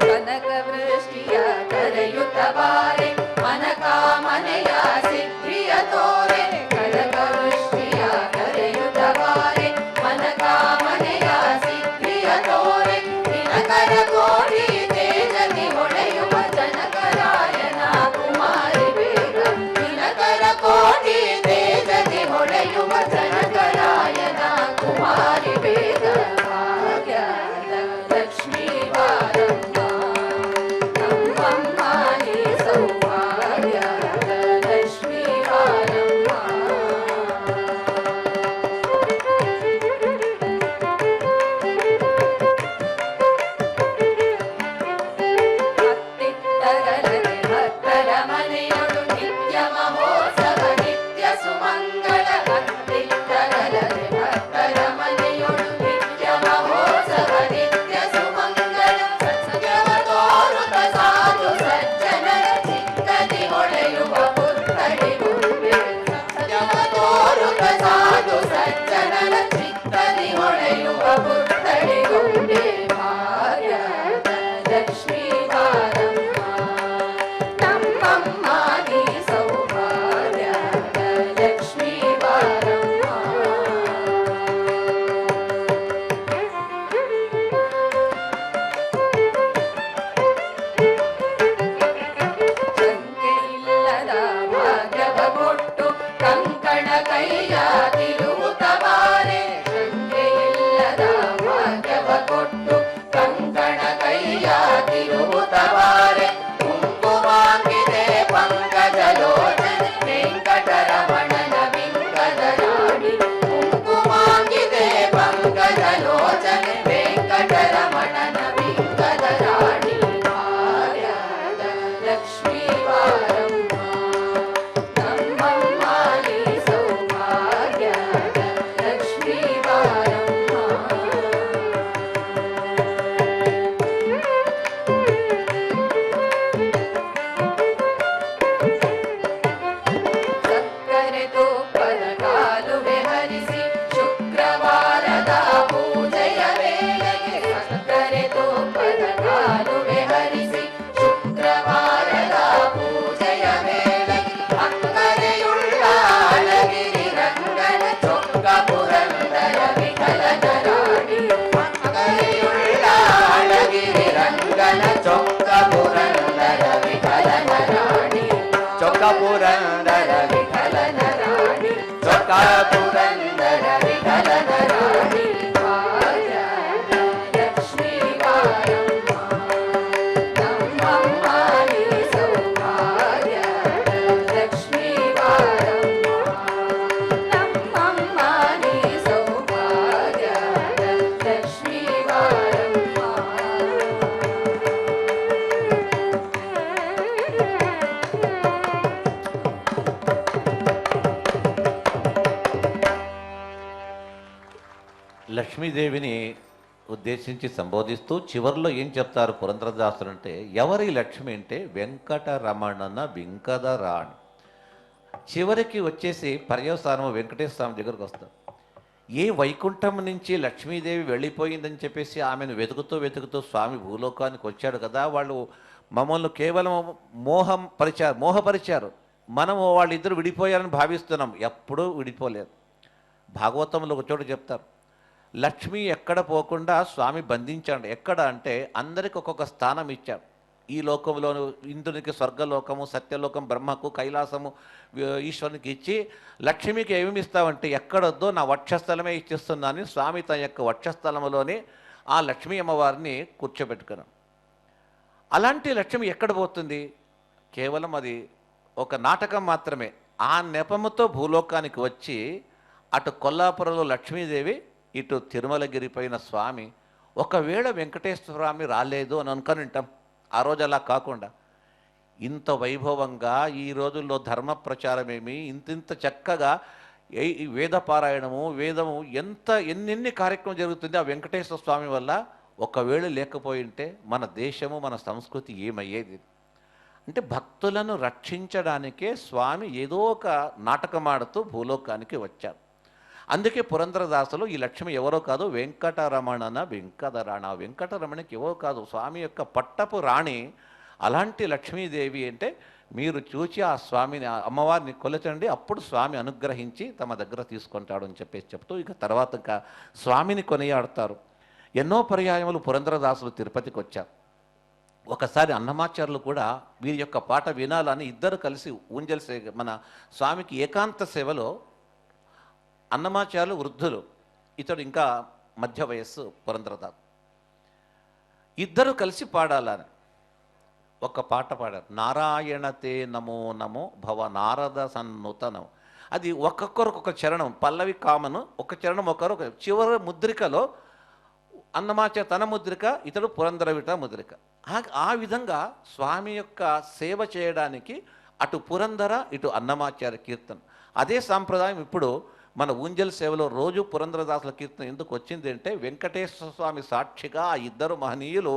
ಕನಕ ವೃಷ್ಟಿಯ ಕರೆಯುತ್ತ ಬಾರೆ ಮನಕಾಮನೆಯ ಸಿದ್ಧಿಯ ತೋರೆ ಕನಕ ವೃಷ್ಟಿಯ ಕರೆಯುತ್ತ ಬಾರೆ ಮನಕಾಮನೆಯ ಸಿದ್ಧಿಯ ತೋರೆ ದಿನಕರ ಕೋಟಿ ತೇಜದಿ ಹೊಳೆಯುವ ಜನಕರಾಯನ ಕುಮಾರಿ ಬೇಗ ದಿನಕರ ಕೋಟಿ ತೇಜದಿ ಹೊಳೆಯುವ ಜನಕರಾಯನ ಕುಮಾರಿ ಬೇಗ ಭಾಗ್ಯದ ಲಕ್ಷ್ಮೀ ಬಾರಮ್ಮ ನಮ್ಮಮ್ಮ ನೀ ಸೌಭಾಗ್ಯದ ಲಕ್ಷ್ಮೀ ಬಾರಮ್ಮ ಹತ್ತಿತ್ತಗಲದೆ ಭಕ್ತರ ಮನೆಯೊಳು ನಿತ್ಯ ಮಹೋತ್ಸವ ನಿತ್ಯ ಸುಮಂಗಳ ಹತ್ತಿತ್ತಗಲದೆ ಭಕ್ತರ ಮನೆಯೊಳು ನಿತ್ಯ ಮಹೋತ್ಸವ ನಿತ್ಯ ಸುಮಂಗಳ ಸತ್ಯವ ತೋರುತ ಸಾಧು ಸಜ್ಜನರ ಚಿತ್ತದಿ ಹೊಳೆಯುವ ಪುತ್ಥಳಿ ಗೊಂಬೆ ಸತ್ಯವ ತೋರುತ ಸಾಧು ಸಜ್ಜನರ ಚಿತ್ತದಿ ಹೊಳೆಯುವ ಪುತ್ಥಳಿ ಗೊಂಬೆ ಭಾರ್ಯದ ಲಕ್ಷ್ಮೀ ಬಾರಮ್ಮ ನಮ್ಮಮ್ಮ ನೀ ಸೌಭಾಗ್ಯದ ಲಕ್ಷ್ಮೀ ಬಾರಮ್ಮ ಶಂಕೆಯಿಲ್ಲದ ಭಾಗ್ಯವ ಕೊಟ್ಟು ಕಂಕಣ ಕೈಯ ತಿರುಗುತ್ತ ಬಾರೆ ಶಂಕೆಯಿಲ್ಲದ ಭಾಗ್ಯವ ಕೊಟ್ಟು ಕಂಕಣ ಕೈಯ ತಿರುಗುತ್ತ ಬಾರೆ ಕುಂಕುಮಾಂಗಿದೆ ಪಂಕಜಲೋಚನೆ ವೆಂಕಟರಮಣನ ಬಿಂಕದ ರಾಣಿ ಕುಂಕುಮಾಂಗಿದೆ ಪಂಕಜಲೋಚನೆ ವೆಂಕಟರಮಣನ ಬಿಂಕದ ರಾಣಿ ಭಾರ್ಯದ ಲಕ್ಷ್ಮೀ ಬಾರಮ್ಮ ನಮ್ಮಮ್ಮ ನೀ ಸೌಭಾಗ್ಯದ ಲಕ್ಷ್ಮೀ ಬಾರಮ್ಮ ಸಕ್ಕರೆ ತುಪ್ಪದ ಕಾಲುವೆ ಹರಿಸಿ ಶುಕ್ರವಾರದ ಪೂಜೆಯ ವೇಳೆಗೆ ಸಕ್ಕರೆ ತುಪ್ಪದ ಕಾಲುವೆ ಹರಿಸಿ ಶುಕ್ರವಾರದ ಪೂಜೆಯ ವೇಳೆಗೆ ಅಕ್ಕರೆಯುಳ್ಳ ಅಳಗಿರಿ ರಂಗನ ಚೊಕ್ಕ ಪುರಂದರ ವಿಠಲನ ರಾಣಿ ಅಕ್ಕರೆಯುಳ್ಳ ಅಳಗಿರಿ ರಂಗನ ಚೊಕ್ಕ ಪುರಂದರ ವಿಠಲನ ರಾಣಿ ಚೊಕ್ಕ ಪುರಂದರ ವಿಠಲನ ರಾಣಿ ಚೊಕ್ಕ ಪುರಂದರ ವಿಠಲನ ರಾಣಿ ಭಾಗ್ಯದ ಲಕ್ಷ್ಮೀ ಬಾರಮ್ಮ ನಮ್ಮಮ್ಮ ನೀ ಸೌಭಾಗ್ಯದ ಲಕ್ಷ್ಮೀ ಬಾರಮ್ಮ ನಮ್ಮಮ್ಮ ನೀ ಸೌಭಾಗ್ಯದ ಲಕ್ಷ್ಮೀ ಬಾರಮ್ಮ లక్ష్మీదేవిని ఉద్దేశించి సంబోధిస్తూ చివరిలో ఏం చెప్తారు పురంధరదాసులు అంటే, ఎవరి లక్ష్మి అంటే వెంకటరమణన వెంకటరాణి. చివరికి వచ్చేసి పర్యవసానం వెంకటేశ్వర స్వామి దగ్గరకు వస్తారు. ఏ వైకుంఠం నుంచి లక్ష్మీదేవి వెళ్ళిపోయిందని చెప్పేసి ఆమెను వెతుకుతూ వెతుకుతూ స్వామి భూలోకానికి వచ్చాడు కదా, వాళ్ళు మమ్మల్ని కేవలం మోహపరిచారు. మనము వాళ్ళిద్దరు విడిపోయారని భావిస్తున్నాం. ఎప్పుడూ విడిపోలేదు. భాగవతంలో ఒక చోట చెప్తారు, లక్ష్మి ఎక్కడ పోకుండా స్వామి బంధించాడు. ఎక్కడ అంటే అందరికి ఒక్కొక్క స్థానం ఇచ్చాడు. ఈ లోకంలో ఇంద్రునికి స్వర్గలోకము, సత్యలోకం బ్రహ్మకు, కైలాసము ఈశ్వరునికి ఇచ్చి, లక్ష్మికి ఏమి ఇస్తావంటే ఎక్కడొద్దో నా వక్షస్థలమే ఇచ్చిస్తున్నాను. స్వామి తన యొక్క వక్షస్థలంలోనే ఆ లక్ష్మీ అమ్మవారిని కూర్చోబెట్టుకున్నాను. అలాంటి లక్ష్మి ఎక్కడ పోతుంది? కేవలం అది ఒక నాటకం మాత్రమే. ఆ నెపముతో భూలోకానికి వచ్చి అటు కొల్లాపురంలో లక్ష్మీదేవి, ఇటు తిరుమలగిరిపైన స్వామి. ఒకవేళ వెంకటేశ్వర స్వామి రాలేదు అని అనుకొని ఉంటాం. ఆ రోజు అలా కాకుండా ఇంత వైభవంగా ఈ రోజుల్లో ధర్మ ప్రచారమేమి, ఇంత చక్కగా ఈ వేద పారాయణము, వేదము ఎన్నెన్ని కార్యక్రమం జరుగుతుంది ఆ వెంకటేశ్వర స్వామి వల్ల. ఒకవేళ లేకపోయి ఉంటే మన దేశము, మన సంస్కృతి ఏమయ్యేది? అంటే భక్తులను రక్షించడానికే స్వామి ఏదో ఒక నాటకమాడుతూ భూలోకానికి వచ్చారు. అందుకే పురంధరదాసులు ఈ లక్ష్మి ఎవరో కాదు, వెంకటరమణన వెంకటరాణ. వెంకటరమణికి ఎవరో కాదు, స్వామి యొక్క పట్టపు రాణి. అలాంటి లక్ష్మీదేవి అంటే మీరు చూచి ఆ స్వామిని, ఆ అమ్మవారిని కొలచండి, అప్పుడు స్వామి అనుగ్రహించి తమ దగ్గర తీసుకుంటాడు అని చెప్పేసి చెప్తూ ఇక తర్వాత ఇంకా స్వామిని కొనియాడతారు. ఎన్నో పర్యాయములు పురంధరదాసులు తిరుపతికి వచ్చారు. ఒకసారి అన్నమాచార్యులు కూడా వీరి యొక్క పాట వినాలని ఇద్దరు కలిసి ఊంజల్ సేవ, మన స్వామికి ఏకాంత సేవలో, అన్నమాచార్యులు వృద్ధులు, ఇతడు ఇంకా మధ్య వయస్సు పురంధరదాసు, ఇద్దరు కలిసి పాడాలని ఒక పాట పాడారు. నారాయణతే నమో నమో భవ నారద సన్నుతనం. అది ఒక్కొక్కరికి ఒక చరణం, పల్లవి కామను, ఒక చరణం ఒకరు. చివరి ముద్రికలో అన్నమాచార్య తన ముద్రిక, ఇతడు పురంధరవిట ముద్రిక. ఆ విధంగా స్వామి యొక్క సేవ చేయడానికి అటు పురంధర, ఇటు అన్నమాచార్య కీర్తన. అదే సాంప్రదాయం ఇప్పుడు మన ఊంజల్ సేవలో రోజు పురంధరదాసుల కీర్తన ఎందుకు వచ్చింది అంటే, వెంకటేశ్వర స్వామి సాక్షిగా ఆ ఇద్దరు మహనీయులు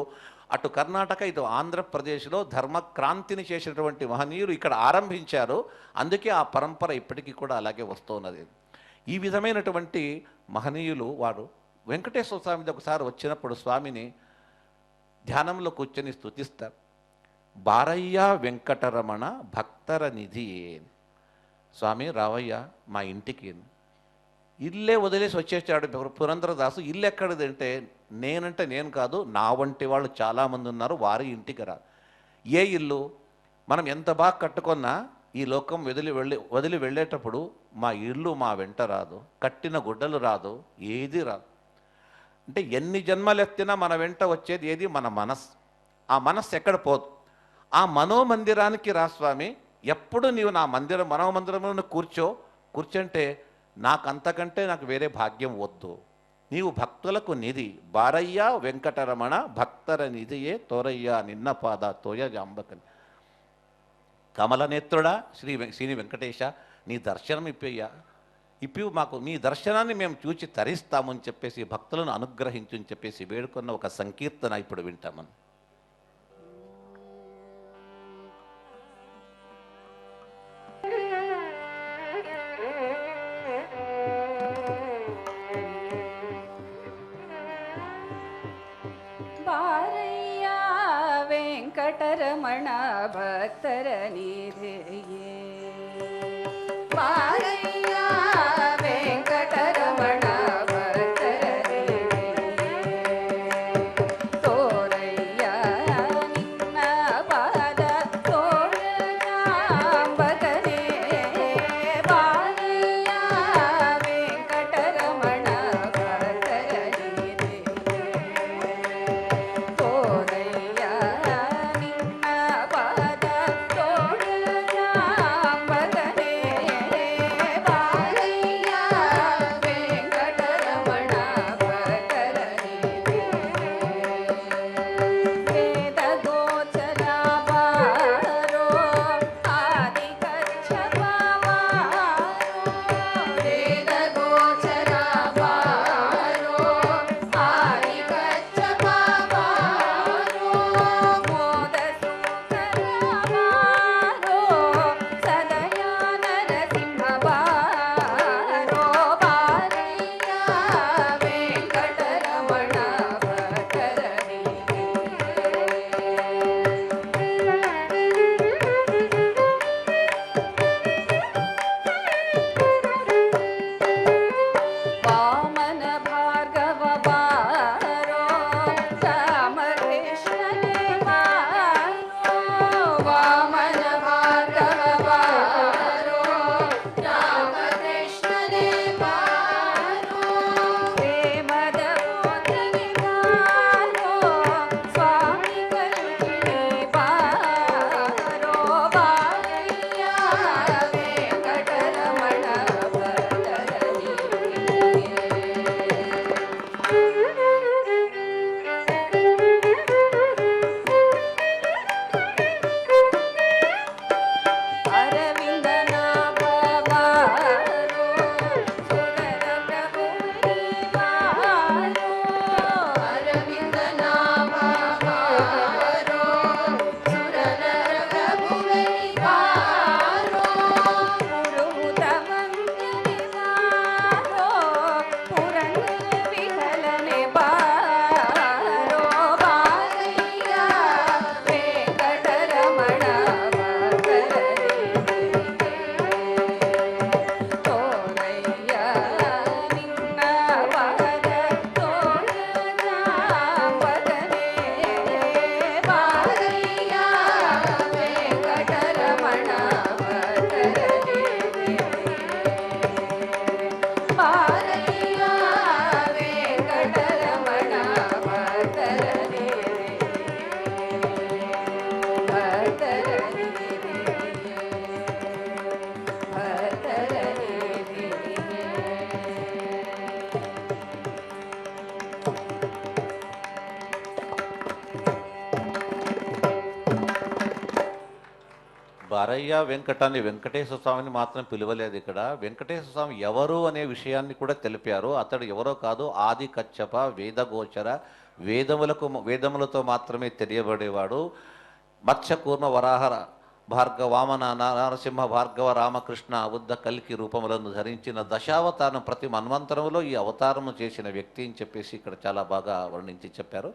అటు కర్ణాటక, ఇటు ఆంధ్రప్రదేశ్లో ధర్మక్రాంతిని చేసినటువంటి మహనీయులు ఇక్కడ ఆరంభించారు. అందుకే ఆ పరంపర ఇప్పటికీ కూడా అలాగే వస్తున్నది. ఈ విధమైనటువంటి మహనీయులు వారు వెంకటేశ్వర స్వామి ఒకసారి వచ్చినప్పుడు స్వామిని ధ్యానంలో కూర్చొని స్తుతిస్తారు. బారయ్య వెంకటరమణ భక్తర నిధి. స్వామి రావయ్య మా ఇంటికి. ఇల్లే వదిలేసి వచ్చేసాడు పురంధరదాసు. ఇల్లు ఎక్కడిదంటే, నేనంటే నేను కాదు, నా వంటి వాళ్ళు చాలామంది ఉన్నారు, వారి ఇంటికి రా. ఏ ఇల్లు? మనం ఎంత బాగా కట్టుకున్నా ఈ లోకం వదిలి వెళ్ళేటప్పుడు మా ఇల్లు మా వెంట రాదు, కట్టిన గుడ్డలు రాదు, ఏది రాదు. అంటే ఎన్ని జన్మలు ఎత్తినా మన వెంట వచ్చేది ఏది? మన మనస్సు. ఆ మనస్సు ఎక్కడ పోదు. ఆ మనోమందిరానికి రా స్వామి. ఎప్పుడు నీవు నా మనోమందిరంలో కూర్చుంటే అంతకంటే నాకు వేరే భాగ్యం వద్దు. నీవు భక్తులకు నిధి. బారయ్య వెంకటరమణ భక్తర నిధియే తోరయ్య నిన్న పాద తోయ జాంబకని. కమలనేత్రుడా శ్రీ వెంకటేశ, నీ దర్శనం ఇప్పి మాకు నీ దర్శనాన్ని మేము చూచి తరిస్తామని చెప్పేసి భక్తులను అనుగ్రహించని చెప్పేసి వేడుకున్న ఒక సంకీర్తన ఇప్పుడు వింటామని. ಬಾರಯ್ಯ ವೆಂಕಟರಮಣ ಭಕ್ತರ ನಿಧಿಯೇ. ಬಾರಯ್ಯ ವೆಂಕಟರಮಣ ಭಕ್ತರ ನಿಧಿಯೇ. ತೋರಯ್ಯ ನಿನ್ನ ಪಾದ ತೋಳಜಾಂಬಕನೇ. ಬಾರಯ್ಯ ವೆಂಕಟರಮಣ ಭಕ್ತರ ನಿಧಿಯೇ. ತೋರಯ್ಯ ನಿನ್ನ ಪಾದ ತೋಳಜಾಂಬಕನೇ. ವಾಮನ ಭಾರ್ಗವ ಬಾರೋ ರಾಮಕೃಷ್ಣನೇ ಬಾರೋ ಪ್ರೇಮದ ಮೋತಿಗೆ ಬಾರೋ ಸ್ವಾಮಿ ಕರುಣೆ ಬಾರೋ ಬಾರಯ್ಯ ವೆಂಕಟರಮಣ ಭಕ್ತರಲ್ಲಿ ಅರವಿಂದನಾಭ ಬಾರೋ ಸುರರ ಪ್ರಭುವೇ ಬಾರೋ ಅರವಿಂದನಾಭ ಬಾರೋ ಸುರರ ಪ್ರಭುವೇ ಬಾರೋ ಪುರುಹುತ ವಂದನೆ ಬಾರೋ ಪುರಂದರ ವಿಠಲನೆ ಬಾರೋ ಬಾರಯ್ಯ ವೆಂಕಟರಮಣ ತೋರಯ್ಯ ನಿನ್ನ ಪದ ತೋರನಾಂಬದನೆ ಬಾರಯ್ಯ ವೆಂಕಟರಮಣ ಬಾರಯ್ಯ ವೆಂಕಟರಮಣ బారయ్య వెంకటాన్ని వెంకటేశ్వర స్వామిని మాత్రం పిలవలేదు. ఇక్కడ వెంకటేశ్వర స్వామి ఎవరు అనే విషయాన్ని కూడా తెలిపారు. అతడు ఎవరో కాదు, ఆది కచ్చప వేదగోచర, వేదములతో మాత్రమే తెలియబడేవాడు. మత్స్యకూర్మ వరాహర భార్గవ వామన నరసింహ భార్గవ రామకృష్ణ బుద్ధ కల్కి రూపములను ధరించిన దశావతారం, ప్రతి మన్వంతరములో ఈ అవతారము చేసిన వ్యక్తి అని చెప్పేసి ఇక్కడ చాలా బాగా వర్ణించి చెప్పారు.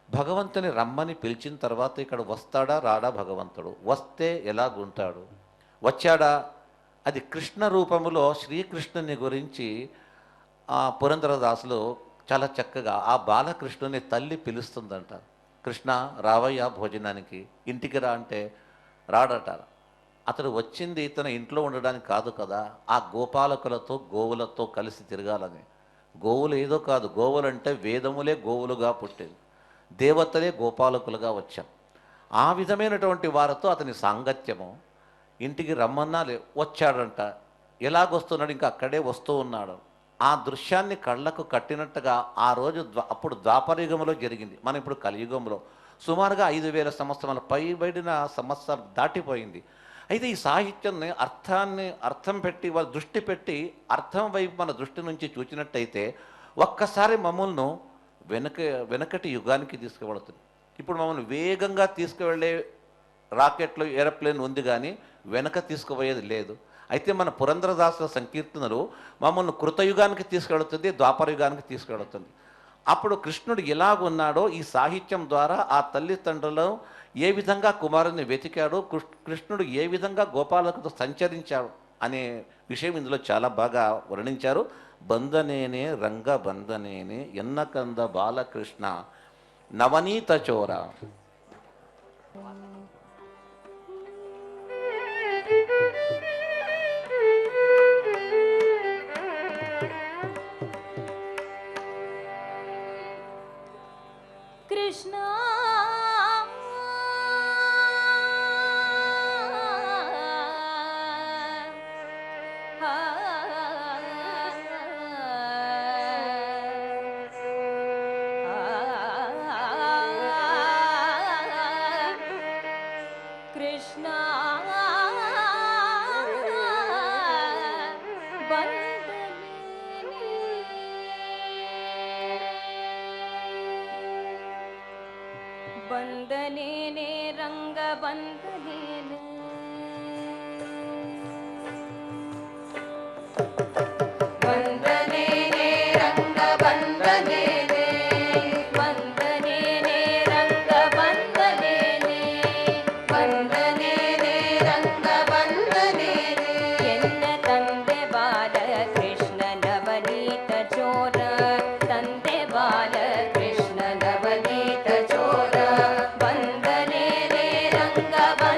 భగవంతుని రమ్మని పిలిచిన తర్వాత ఇక్కడ వస్తాడా రాడా భగవంతుడు? వస్తే ఎలాగుంటాడు? వచ్చాడా? అది కృష్ణ రూపములో శ్రీకృష్ణుని గురించి పురంధరదాసులు చాలా చక్కగా ఆ బాలకృష్ణుని తల్లి పిలుస్తుందంట. కృష్ణ రావయ్య భోజనానికి, ఇంటికి రా అంటే రాడట. అతడు వచ్చింది తన ఇంట్లో ఉండడానికి కాదు కదా, ఆ గోపాలకులతో గోవులతో కలిసి తిరగాలని. గోవులు ఏదో కాదు, గోవులంటే వేదములే గోవులుగా పుట్టేది, దేవతలే గోపాలకులుగా వచ్చాం. ఆ విధమైనటువంటి వారితో అతని సాంగత్యము. ఇంటికి రమ్మన్నా వచ్చాడంట. ఎలాగొస్తున్నాడు? ఇంకా అక్కడే వస్తూ ఉన్నాడు. ఆ దృశ్యాన్ని కళ్ళకు కట్టినట్టుగా ఆ రోజు అప్పుడు ద్వాపరయుగంలో జరిగింది. మనం ఇప్పుడు కలియుగంలో సుమారుగా 5000 సంవత్సరాల పైబడిన సంవత్సరాలు దాటిపోయింది. అయితే ఈ సాహిత్యాన్ని అర్థం పెట్టి వాళ్ళ దృష్టి పెట్టి అర్థం వైపు మన దృష్టి నుంచి చూచినట్టయితే ఒక్కసారి మమ్మల్ని వెనకటి యుగానికి తీసుకువెళుతుంది. ఇప్పుడు మమ్మల్ని వేగంగా తీసుకువెళ్ళే రాకెట్లు, ఏరోప్లేన్ ఉంది, కానీ వెనక తీసుకుపోయేది లేదు. అయితే మన పురంధరదాసుల సంకీర్తనలు మమ్మల్ని కృతయుగానికి తీసుకెళుతుంది, ద్వాపరయుగానికి తీసుకెళుతుంది. అప్పుడు కృష్ణుడు ఎలాగున్నాడో ఈ సాహిత్యం ద్వారా ఆ తల్లిదండ్రులు ఏ విధంగా కుమారుని వెతికాడు, కృష్ణుడు ఏ విధంగా గోపాలకుతో సంచరించాడు అనే విషయం ఇందులో చాలా బాగా వర్ణించారు. బందనేనే రంగ బందనేనే ఎన్నకంద బాలకృష్ణ నవనీత చోర. కృష్ణ కృష్ణ ಬಂದನೇನೆ ರಂಗ ಬಂದನೇನೆ ಬಂದನೇನೆ ರಂಗ ಬಂದನೇನೆ ಬಂದನೇನೆ ರಂಗ ಬಂದನೇನೆ ಬಂದನೇನೆ ರಂಗ ಬಂದನೇನೆ ಎನ್ನ ತಂದೆ ಬಾಲ ಕೃಷ್ಣ ನವನೀತ ಚೋರ ತಂದೆ ಬಾಲ ಕೃಷ್ಣ ನವನೀತ ಚೋರ ಬಂದನೇನೆ ರಂಗ ಬಂದ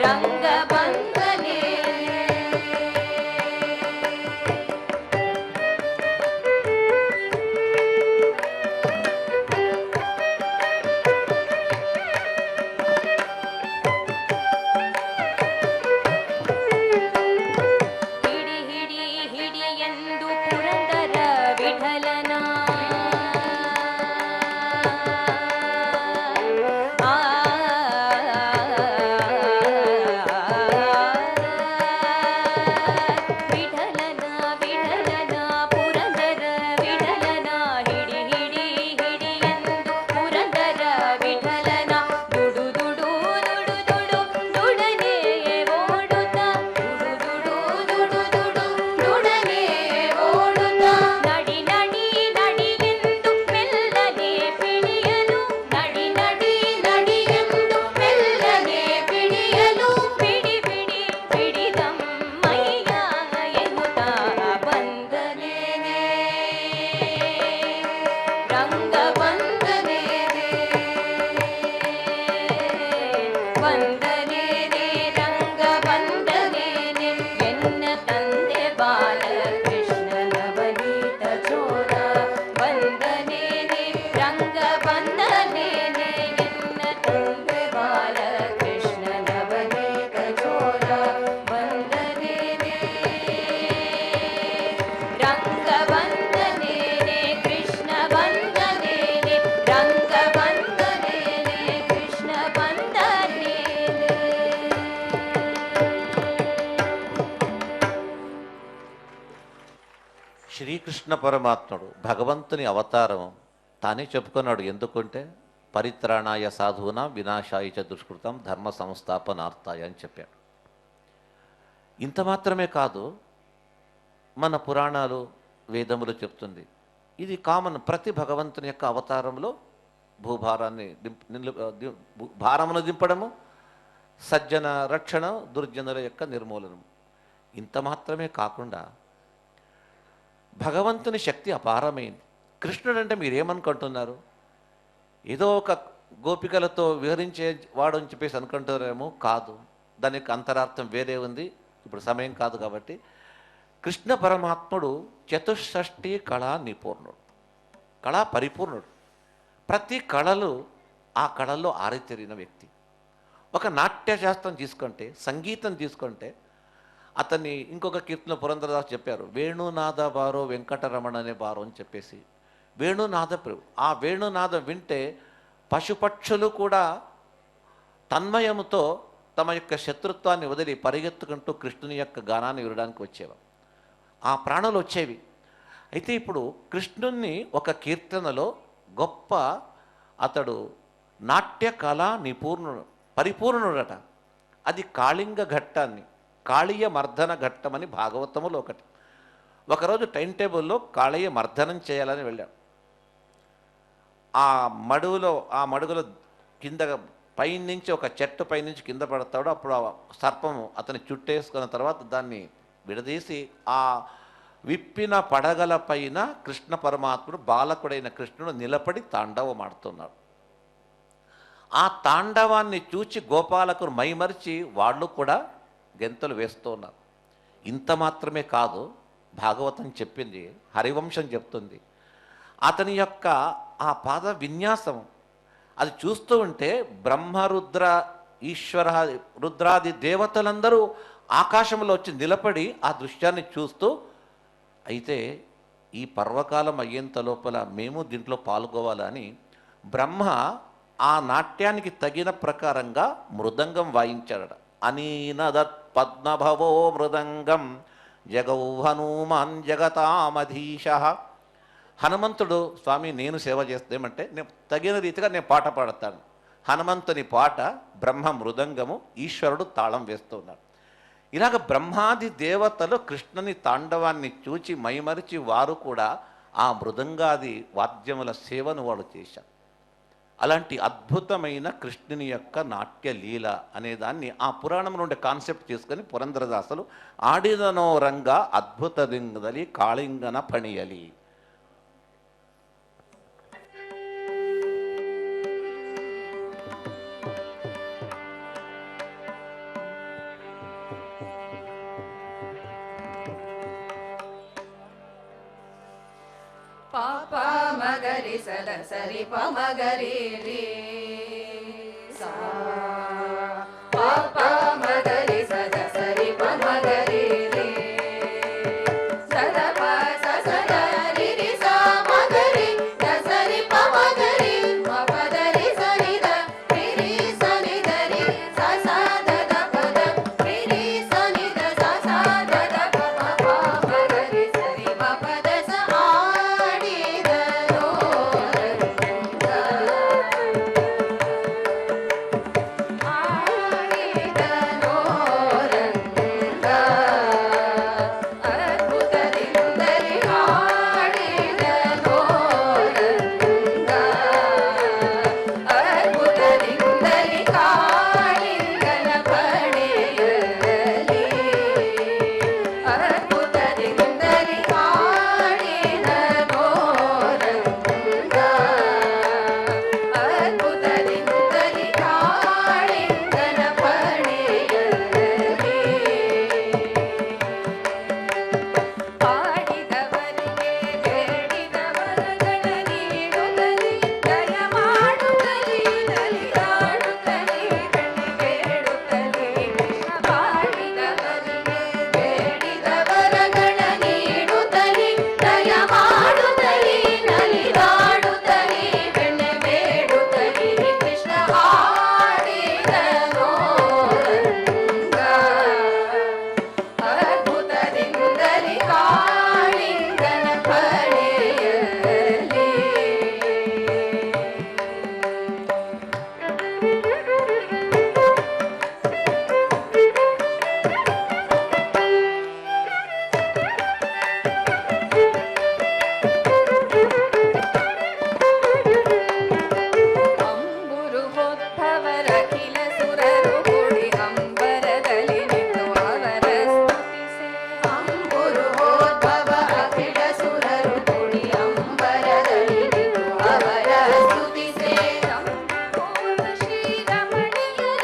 ರಂಗಬಂಧನೆ ಹಿಡಿ ಹಿಡಿ ಹಿಡಿ ಎಂದು ಪುರಂದರ ವಿಠಲನ ಆ ವಿಠಲನ ವಿಠಲನ ಪುರಂದರ ವಿಠಲನ ಹಿಡಿ ಹಿಡಿ ಹಿಡಿ ಎಂದು ಪುರಂದರ ವಿಠಲನ ದುಡು ದುಡು ದುಡು ದುಡು ದುಡನೆ ಓಡುತ್ತ ದುಡು ದುಡು ದುಡು ದುಡು ದುಡನೆ ಓಡುತ್ತ ನಡಿ ನಡಿ ನಡಿ ಎಂದು ಮೆಲ್ಲನೆ ಪಿಡಿಯಲು ನಡಿ ನಡಿ ನಡಿ ಎಂದು ಮೆಲ್ಲನೆ ಪಿಡಿಯಲು ಬಿಡಿ ಬಿಡಿ ಬಿಡಿದಮ್ಮಯ್ಯ ಎನ್ನುತ್ತಾ ಬಂದನೇನೆ ರಂಗಬಂಧನೆ ಬಂದನೇನೆ ರಂಗಬಂಧನೇನೆ ಎನ್ನ ತಂದೆ ಬಾಲಕೃಷ್ಣ ನವನೀತ ಚೋರ ಬಂದನೇನೆ ರಂಗಬಂಧನೇನೆ ಎನ್ನ ತಂದೆ ಬಾಲಕೃಷ್ಣ ನವನೀತ ಚೋರ ಬಂದನೇನೆ ರಂಗಬಂಧನೇನೆ ಕೃಷ್ಣ ಬಂದನೇನೆ ರಂಗಬಂಧನೇನೆ ಕೃಷ್ಣ ಬಂದನೇನೆ శ్రీకృష్ణ పరమాత్ముడు భగవంతుని అవతారం తానే చెప్పుకున్నాడు. ఎందుకంటే పరిత్రాణాయ సాధూనా వినాశాయ చ దుష్కృతం ధర్మ సంస్థాపనార్థాయ అని చెప్పాడు. ఇంత మాత్రమే కాదు, మన పురాణాలు వేదములు చెప్తుంది, ఇది కామన్. ప్రతి భగవంతుని యొక్క అవతారంలో భూభారాన్ని భారమును దింపడము, సజ్జన రక్షణ, దుర్జనుల యొక్క నిర్మూలనం. ఇంత మాత్రమే కాకుండా భగవంతుని శక్తి అపారమైంది. కృష్ణుడు అంటే మీరేమనుకుంటున్నారు? ఏదో ఒక గోపికలతో విహరించే వాడు అని చెప్పేసి అనుకుంటారేమో. కాదు, దానికి అంతరార్థం వేరే ఉంది. ఇప్పుడు సమయం కాదు కాబట్టి, కృష్ణ పరమాత్ముడు చతుషష్ఠి కళా నిపూర్ణుడు, కళా పరిపూర్ణుడు. ప్రతి కళలు ఆ కళల్లో ఆరితేరిన వ్యక్తి. ఒక నాట్యశాస్త్రం తీసుకుంటే, సంగీతం తీసుకుంటే, అతన్ని ఇంకొక కీర్తన పురంధరదాస్ చెప్పారు, వేణునాద బారో వెంకటరమణ అనే బారో అని చెప్పేసి. వేణునాద ఆ వేణునాదం వింటే పశుపక్షులు కూడా తన్మయముతో తమ యొక్క శత్రుత్వాన్ని వదిలి పరిగెత్తుకుంటూ కృష్ణుని యొక్క గానాన్ని వినడానికి వచ్చేవారు. ఆ ప్రాణులు వచ్చేవి. అయితే ఇప్పుడు కృష్ణుణ్ణి ఒక కీర్తనలో గొప్ప అతడు నాట్య కళా నిపూర్ణుడు, పరిపూర్ణుడట. అది కాళింగ ఘట్టాన్ని, కాళీయ మర్దన ఘట్టమని భాగవతములో ఒకటి. ఒకరోజు టైం టేబుల్లో కాళీయ మర్దనం చేయాలని వెళ్ళాడు. ఆ మడుగులో కింద పైనుంచి ఒక చెట్టు పైనుంచి కింద పడతాడు. అప్పుడు ఆ సర్పము అతని చుట్టేసుకున్న తర్వాత దాన్ని విడదీసి ఆ విప్పిన పడగల పైన కృష్ణ పరమాత్ముడు, బాలకుడైన కృష్ణుడు నిలబడి తాండవమాడుతున్నాడు. ఆ తాండవాన్ని చూచి గోపాలకుడు మైమరిచి వాళ్ళు కూడా గెంతులు వేస్తూ ఉన్నారు. ఇంత మాత్రమే కాదు, భాగవతం చెప్పింది, హరివంశం చెప్తుంది, అతని యొక్క ఆ పాద విన్యాసం అది చూస్తూ ఉంటే బ్రహ్మరుద్ర ఈశ్వర రుద్రాది దేవతలందరూ ఆకాశంలో వచ్చి నిలబడి ఆ దృశ్యాన్ని చూస్తూ, అయితే ఈ పర్వకాలం అయ్యేంత లోపల మేము దీంట్లో పాల్గొవాలని బ్రహ్మ ఆ నాట్యానికి తగిన ప్రకారంగా మృదంగం వాయించాడట. అనీనదత్ పద్మభవో మృదంగం జగౌ హనుమాన్ జగతామధీశ. హనుమంతుడు, స్వామి నేను సేవ చేస్తేమంటే నేను తగిన రీతిగా నేను పాట పాడతాను. హనుమంతుని పాట బ్రహ్మ మృదంగము, ఈశ్వరుడు తాళం వేస్తున్నాడు. ఇలాగ బ్రహ్మాది దేవతలు కృష్ణుని తాండవాన్ని చూచి మైమరిచి వారు కూడా ఆ మృదంగాది వాద్యముల సేవను వాళ్ళు చేశారు. అలాంటి అద్భుతమైన కృష్ణుని యొక్క నాట్య లీల అనేదాన్ని ఆ పురాణం నుండి కాన్సెప్ట్ తీసుకొని పురంధరదాసులు ఆడిదనో రంగా అద్భుత దింగదలి కాళింగన పణియలి. ಪಾಪ ಮಗರಿ ಸದ ಸರಿ ಪ ಮಗರಿ ರೀ ಸಾ ಪಾಪ ಮಗರಿ ಸದ ಸರಿ ಪ ಮಗರಿ ರೀ ಸದ ಪ ಸ ಸದ ರಿ ರಿ ಸ ಮಗರಿ ದ ಸರಿ ಪ ಮಗರಿ ಮ ಪದ ರಿ ಸರಿ ದ ರಿ ರಿ ಸನಿ ದ ರಿ ಸ ಸ ದ ದ ಪದ ರಿ ರಿ ಸನಿ ದ ಸ ಸ ದ ದ ಪ ಪ ಪ ಮಗರಿ ಸರಿ ಮ ಪದ ಸ ಆಡಿದ ನೋರಂಗ ಆಡಿದ ನೋರಂಗ ಅದ್ಭುತದಿಂದಲೇ ಆಡಿದ ನೋರಂಗ ಅದ್ಭುತದಿಂದಲೇ ಕಾಳಿಂಗನ ಪಡೆಯಲಿ ಅದ್ಭುತದಿಂದಲೇ ಕಾಳಿನ ನೋರಂಗ ಅದ್ಭುತದಿಂದಲೇ ಕಾಳಿಂಗನ ಪಡೆಯಲಿ ಪಾಡಿದವರಿಗೆ ಬೇಡಿದ ವರಗಳ ನೀಡುತ್ತಲೇ ದಯ ಮಾಡುತ್ತಲೇ ನಲಿದಾಡುತ್ತಲೇ ಕಣ್ಣಿ ಬೇಡುತ್ತಲೇ ಪಾಡಿದವರಿಗೆ ಬೇಡಿದ ವರಗಳ ನೀಡುತ್ತಲೇ ದಯ ಮಾಡುತ್ತಲೇ ನಲಿದಾಡುತ್ತಲೇ ಬೆಣ್ಣೆ ಬೇಡುತ್ತಲೇ ಕೃಷ್ಣ ಆಡಿದ ನೋರಂಗ ಅದ್ಭುತದಿಂದಲೇ ಕಾಳಿಂಗನ ಪಡೆಯಲಿ ಅಂಬುರು ಹೊತ್ತವರಖಿಲ ಸುರರು ಕೂಡಿ ಅಂಬರದಲ್ಲಿ ನಿಂತು ಅವರ ಸ್ತುತಿಸೆ ಅಂಬುರು ಹೋದ್ಭವ ಅಖಿಲ ಸುರರು ಕೂಡಿ ಅಂಬರದಲ್ಲಿ ನಿಂತು ಅವರ ಸ್ತುತಿಸೆ ಸಂಪೂರ್ಣ ಶ್ರೀರಮಣಿಯರೆಲ್ಲರೂ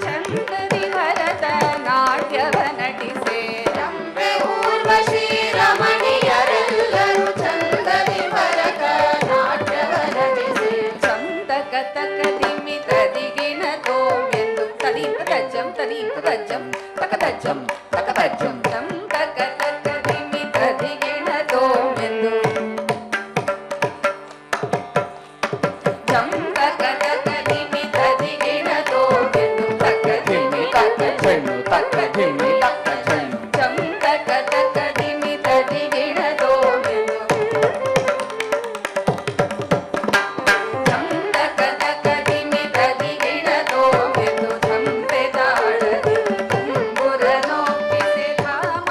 ಚಂದದಿ ಭರತ ನಾಟ್ಯವ ನಟಿಸೆ ರಂಬೆ ಊರ್ವ ಶ್ರೀರಮಣಿಯರೆಲ್ಲರೂ ಚಂದದಿ ಭರತ ನಾಟ್ಯವ ನಟಿಸೆ ಚಂದಕ ತಕ ದಿಮಿತ ದಿಗಿನ ತೋಮೆಂದು ತದೀಪ ತಜ್ಜಂ ತಕ ತಜ್ಜಂ ಚಂದಕ ತಕ ದಿಮಿತ ದಿಗಿನ ತೋಮೆಂದು ಚಂದಕ ತಕ ದಿಮಿತ ದಿಗಿನ ತೋಮೆಂದು ತಕ ದಿಮಿ ತಕ ಚೆನ್ನು ತಕ ದಿಮಿ ತಕ ಚೆನ್ನು ಚಂದಕ ತಕ ದಿಮಿತ ದಿಗಿನ ತೋಮೆಂದು ಚಂದಕ ತಕ ದಿಮಿತ ದಿಗಿನ ತೋಮೆಂದು ಚಂಪೆ ತಾಳದಿ ತುಂಬುರ ನೋಪಿಸೆ ಧಾಮ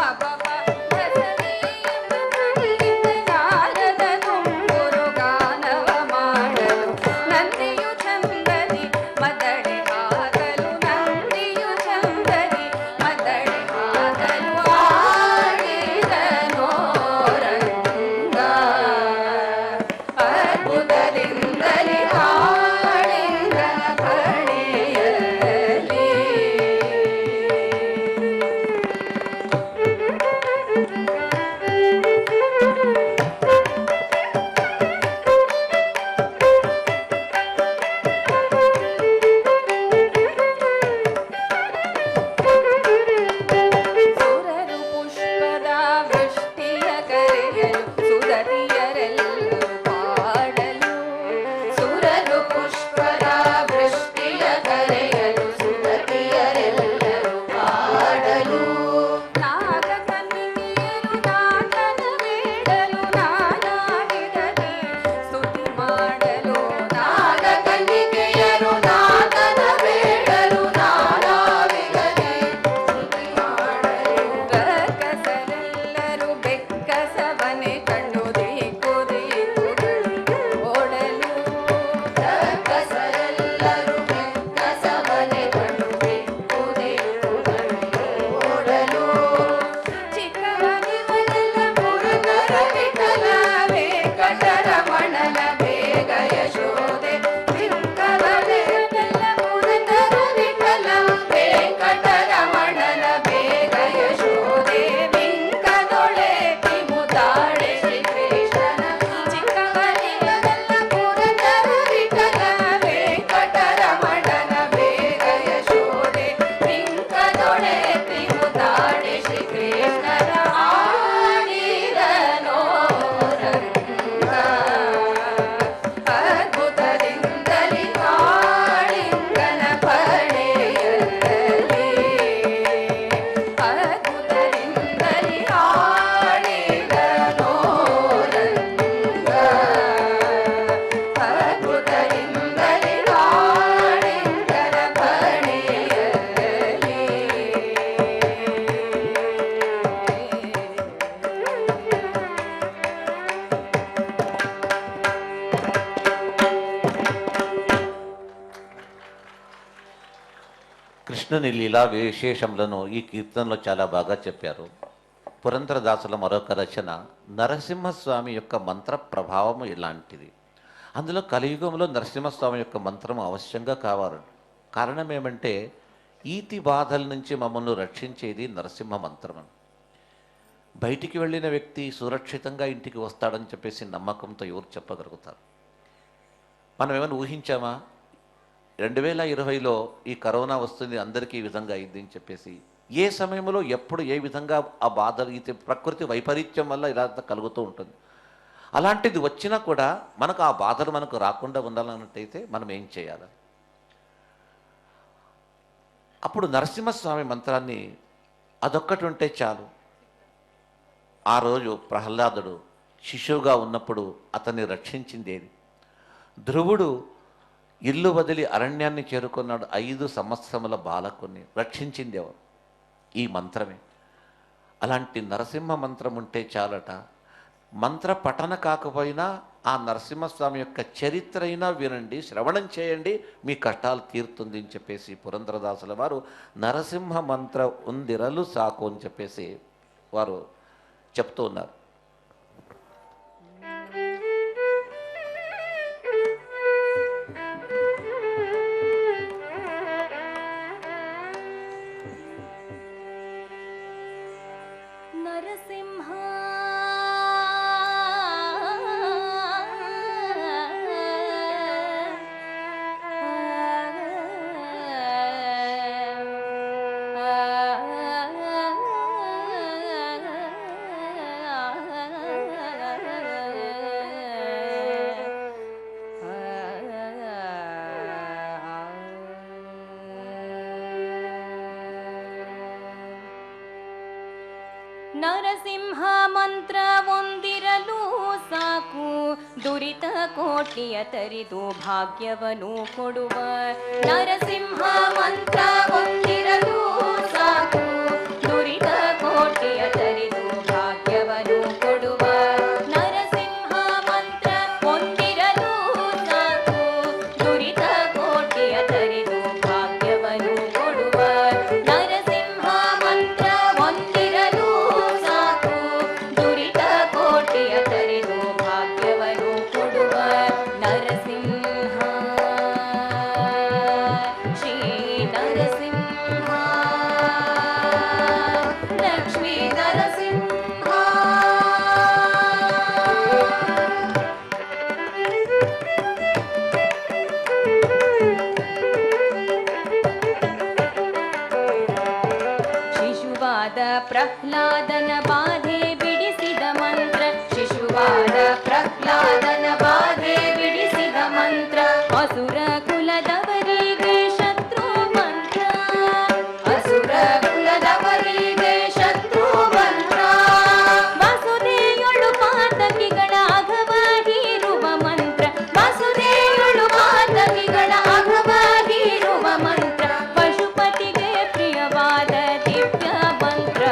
కృష్ణుని లీలా విశేషములను ఈ కీర్తనలో చాలా బాగా చెప్పారు. పురంధరదాసుల మరొక రచన నరసింహస్వామి యొక్క మంత్ర ప్రభావము ఇలాంటిది. అందులో కలియుగంలో నరసింహస్వామి యొక్క మంత్రం అవశ్యంగా కావాలి. కారణం ఏమంటే ఈతి బాధల నుంచి మమ్మల్ని రక్షించేది నరసింహ మంత్రం. బయటికి వెళ్ళిన వ్యక్తి సురక్షితంగా ఇంటికి వస్తాడని చెప్పేసి నమ్మకంతో ఎవరు చెప్పగలుగుతారు? మనం ఏమైనా ఊహించామా? 2020లో ఈ కరోనా వస్తుంది, అందరికీ ఈ విధంగా అయింది అని చెప్పేసి ఏ సమయంలో ఎప్పుడు ఏ విధంగా ఆ బాధ ప్రకృతి వైపరీత్యం వల్ల ఇలా కలుగుతూ ఉంటుంది. అలాంటిది వచ్చినా కూడా మనకు ఆ బాధలు మనకు రాకుండా ఉండాలన్నట్టయితే మనం ఏం చేయాలి? అప్పుడు నరసింహస్వామి మంత్రాన్ని అదొక్కటి ఉంటే చాలు. ఆ రోజు ప్రహ్లాదుడు శిశువుగా ఉన్నప్పుడు అతన్ని రక్షించిందేది? ధ్రువుడు ఇల్లు వదిలి అరణ్యాన్ని చేరుకున్నాడు. 5 సంవత్సరముల బాలకుని రక్షించింది ఎవరు? ఈ మంత్రమే. అలాంటి నరసింహ మంత్రం ఉంటే చాలట. మంత్ర పఠన కాకపోయినా ఆ నరసింహస్వామి యొక్క చరిత్ర అయినా వినండి, శ్రవణం చేయండి, మీ కష్టాలు తీరుతుంది అని చెప్పేసి పురంధరదాసుల వారు నరసింహ మంత్ర ఉందిరలు సాకు అని చెప్పేసి వారు చెప్తూ ఉన్నారు. నరసింహ ನರಸಿಂಹ ಮಂತ್ರ ಒಂದಿರಲು ಸಾಕು, ದುರಿತ ಕೋಟಿಯ ತರಿದು ಭಾಗ್ಯವನ್ನು ಕೊಡುವ. ನರಸಿಂಹ ಮಂತ್ರ ಒಂದಿರಲು ಸಾಕು, ದುರಿತ ಕೋಟಿಯ ತರಿದು ಭಾಗ್ಯವನ್ನು ಕೊಡುವ. ನರಸಿಂಹ ಮಂತ್ರ ಒಂದಿರಲು ಸಾಕು, ದುರಿತ ಕೋಟಿಯ ತರಿದು ಭಾಗ್ಯವನ್ನು ಕೊಡುವ. ನರಸಿಂಹ ಮಂತ್ರ ಒಂದಿರಲು ಸಾಕು, ದುರಿತ ಕೋಟಿಯ ತರಿದು ಭಾಗ್ಯವನ್ನು ಕೊಡುವ. ನರಸಿಂಹ ಶ್ರೀ ನರಸಿಂಹ ಲಕ್ಷ್ಮೀ ನರಸಿಂಹ. ಶಿಶುವಾದ ಪ್ರಹ್ಲಾದನ ಬಾಧೆ ಬಿಡಿಸಿದ ಮಂತ್ರ, ಶಿಶುವಾದ ಪ್ರಹ್ಲಾದನ ಬಾಧೆ ಬಿಡಿಸಿದ ಮಂತ್ರ. ಅಸುರ ಕುಲದವರಿಗೆ ಶತ್ರು ಮಂತ್ರ, ಅಸುರ ಕುಲದವರಿಗೆ ಶತ್ರು ಮಂತ್ರ. ವಸುದೆಯೊಳು ಪಾತಕಿಗಳ ಅಘವಾಗಿರುವ ಮಂತ್ರ, ವಸುದೆಯೊಳು ಪಾತಕಿಗಳ ಅಘವಾಗಿರುವ ಮಂತ್ರ. ಪಶುಪತಿಗೆ ಪ್ರಿಯವಾದ ದಿವ್ಯ ಮಂತ್ರ,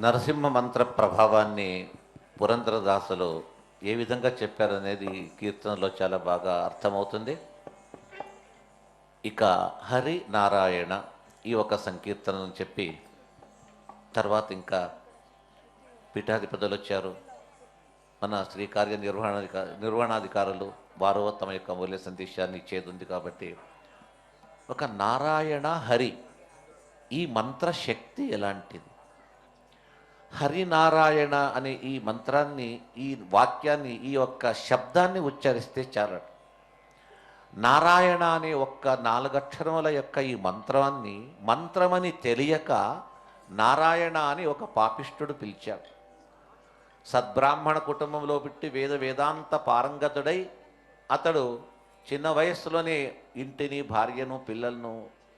నరసింహ మంత్ర ప్రభావాన్ని పురంధరదాసులు ఏ విధంగా చెప్పారనేది కీర్తనలో చాలా బాగా అర్థమవుతుంది. ఇక హరి నారాయణ ఈ ఒక సంకీర్తనను చెప్పి తర్వాత ఇంకా పీఠాధిపతులు వచ్చారు, మన శ్రీకార్య నిర్వహణాధికారులు, వారు తమ యొక్క మూల్య సందేశాన్ని ఇచ్చేది ఉంది. కాబట్టి ఒక నారాయణ హరి ఈ మంత్ర శక్తి ఎలాంటిది? హరినారాయణ అనే ఈ మంత్రాన్ని, ఈ వాక్యాన్ని, ఈ యొక్క శబ్దాన్ని ఉచ్చరిస్తే చాలు. నారాయణ అనే ఒక్క 4 అక్షరముల యొక్క ఈ మంత్రాన్ని మంత్రమని తెలియక నారాయణ అని ఒక పాపిష్ఠుడు పిలిచాడు. సద్బ్రాహ్మణ కుటుంబంలో పుట్టి వేదాంత పారంగతుడై అతడు చిన్న వయస్సులోనే ఇంటిని, భార్యను, పిల్లలను,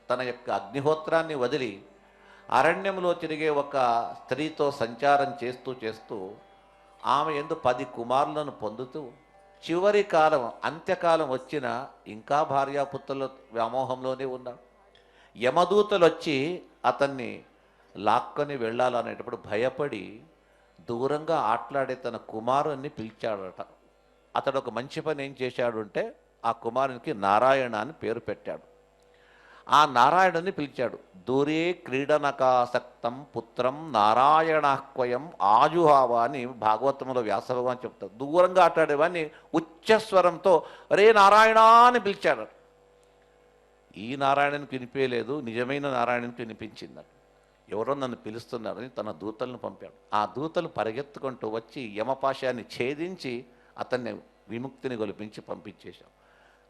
తన యొక్క అగ్నిహోత్రాన్ని వదిలి అరణ్యంలో తిరిగే ఒక స్త్రీతో సంచారం చేస్తూ చేస్తూ ఆమె యందు 10 కుమారులను పొందుతూ చివరి కాలం, అంత్యకాలం వచ్చిన ఇంకా భార్యాపుత్రుల వ్యామోహంలోనే ఉన్నాడు. యమదూతలు వచ్చి అతన్ని లాక్కొని వెళ్ళాలనేటప్పుడు భయపడి దూరంగా ఆట్లాడే తన కుమారుణ్ణి పిలిచాడట. అతడు ఒక మంచి పని ఏం చేశాడు అంటే ఆ కుమారునికి నారాయణ అని పేరు పెట్టాడు. ఆ నారాయణుని పిలిచాడు. దూరే క్రీడనకాసక్తం పుత్రం నారాయణాహ్వయం ఆజుహావ అని భాగవతంలో వ్యాసభగవాన్ చెప్తారు. దూరంగా ఆటాడేవాడిని ఉచ్చస్వరంతో రే నారాయణ అని పిలిచాడు. ఈ నారాయణనికి వినిపించలేదు, నిజమైన నారాయణనికి వినిపించిందట. ఎవరో నన్ను పిలుస్తున్నారని తన దూతలను పంపాడు. ఆ దూతలు పరిగెత్తుకుంటూ వచ్చి యమపాశాన్ని ఛేదించి అతన్ని విముక్తిని గొలిపించి పంపించేశాం.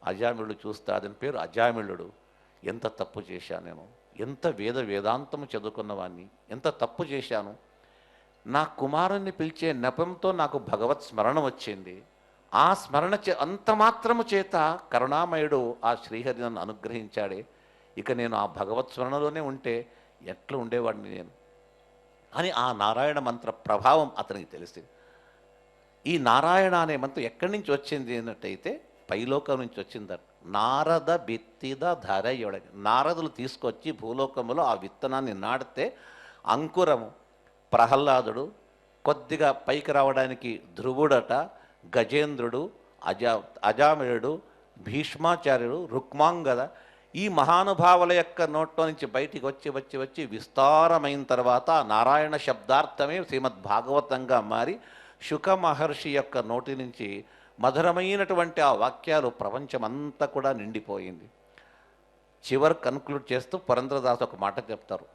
అజామిళుడు చూస్తే అతని పేరు అజామిళుడు. ఎంత తప్పు చేశాను నేను, ఎంత వేదాంతము చదువుకున్నవాడిని, ఎంత తప్పు చేశాను. నా కుమారుణ్ణి పిలిచే నెపంతో నాకు భగవత్ స్మరణ వచ్చింది. ఆ స్మరణ అంత మాత్రము చేత కరుణామయుడు ఆ శ్రీహరి నన్ను అనుగ్రహించాడే. ఇక నేను ఆ భగవత్ స్మరణలోనే ఉంటే ఎట్లా ఉండేవాడిని నేను అని ఆ నారాయణ మంత్ర ప్రభావం అతనికి తెలిసింది. ఈ నారాయణ అనే మంత్రం ఎక్కడి నుంచి వచ్చింది అన్నట్టయితే పైలోకం నుంచి వచ్చిందట. నారద బిత్తిద ధరయుడ, నారదులు తీసుకొచ్చి భూలోకములో ఆ విత్తనాన్ని నాటితే అంకురము ప్రహ్లాదుడు, కొద్దిగా పైకి రావడానికి ధ్రువుడట, గజేంద్రుడు, అజామిళుడు, భీష్మాచార్యుడు, రుక్మాంగద ఈ మహానుభావుల యొక్క నోట్లో నుంచి బయటికి వచ్చి విస్తారమైన తర్వాత నారాయణ శబ్దార్థమే శ్రీమద్ భాగవతంగా మారి శుక మహర్షి యొక్క నోటి నుంచి మధురమైనటువంటి ఆ వాక్యాలు ప్రపంచమంతా కూడా నిండిపోయింది. చివరి కన్క్లూడ్ చేస్తూ పురంధరదాసు ఒక మాట చెప్తారు.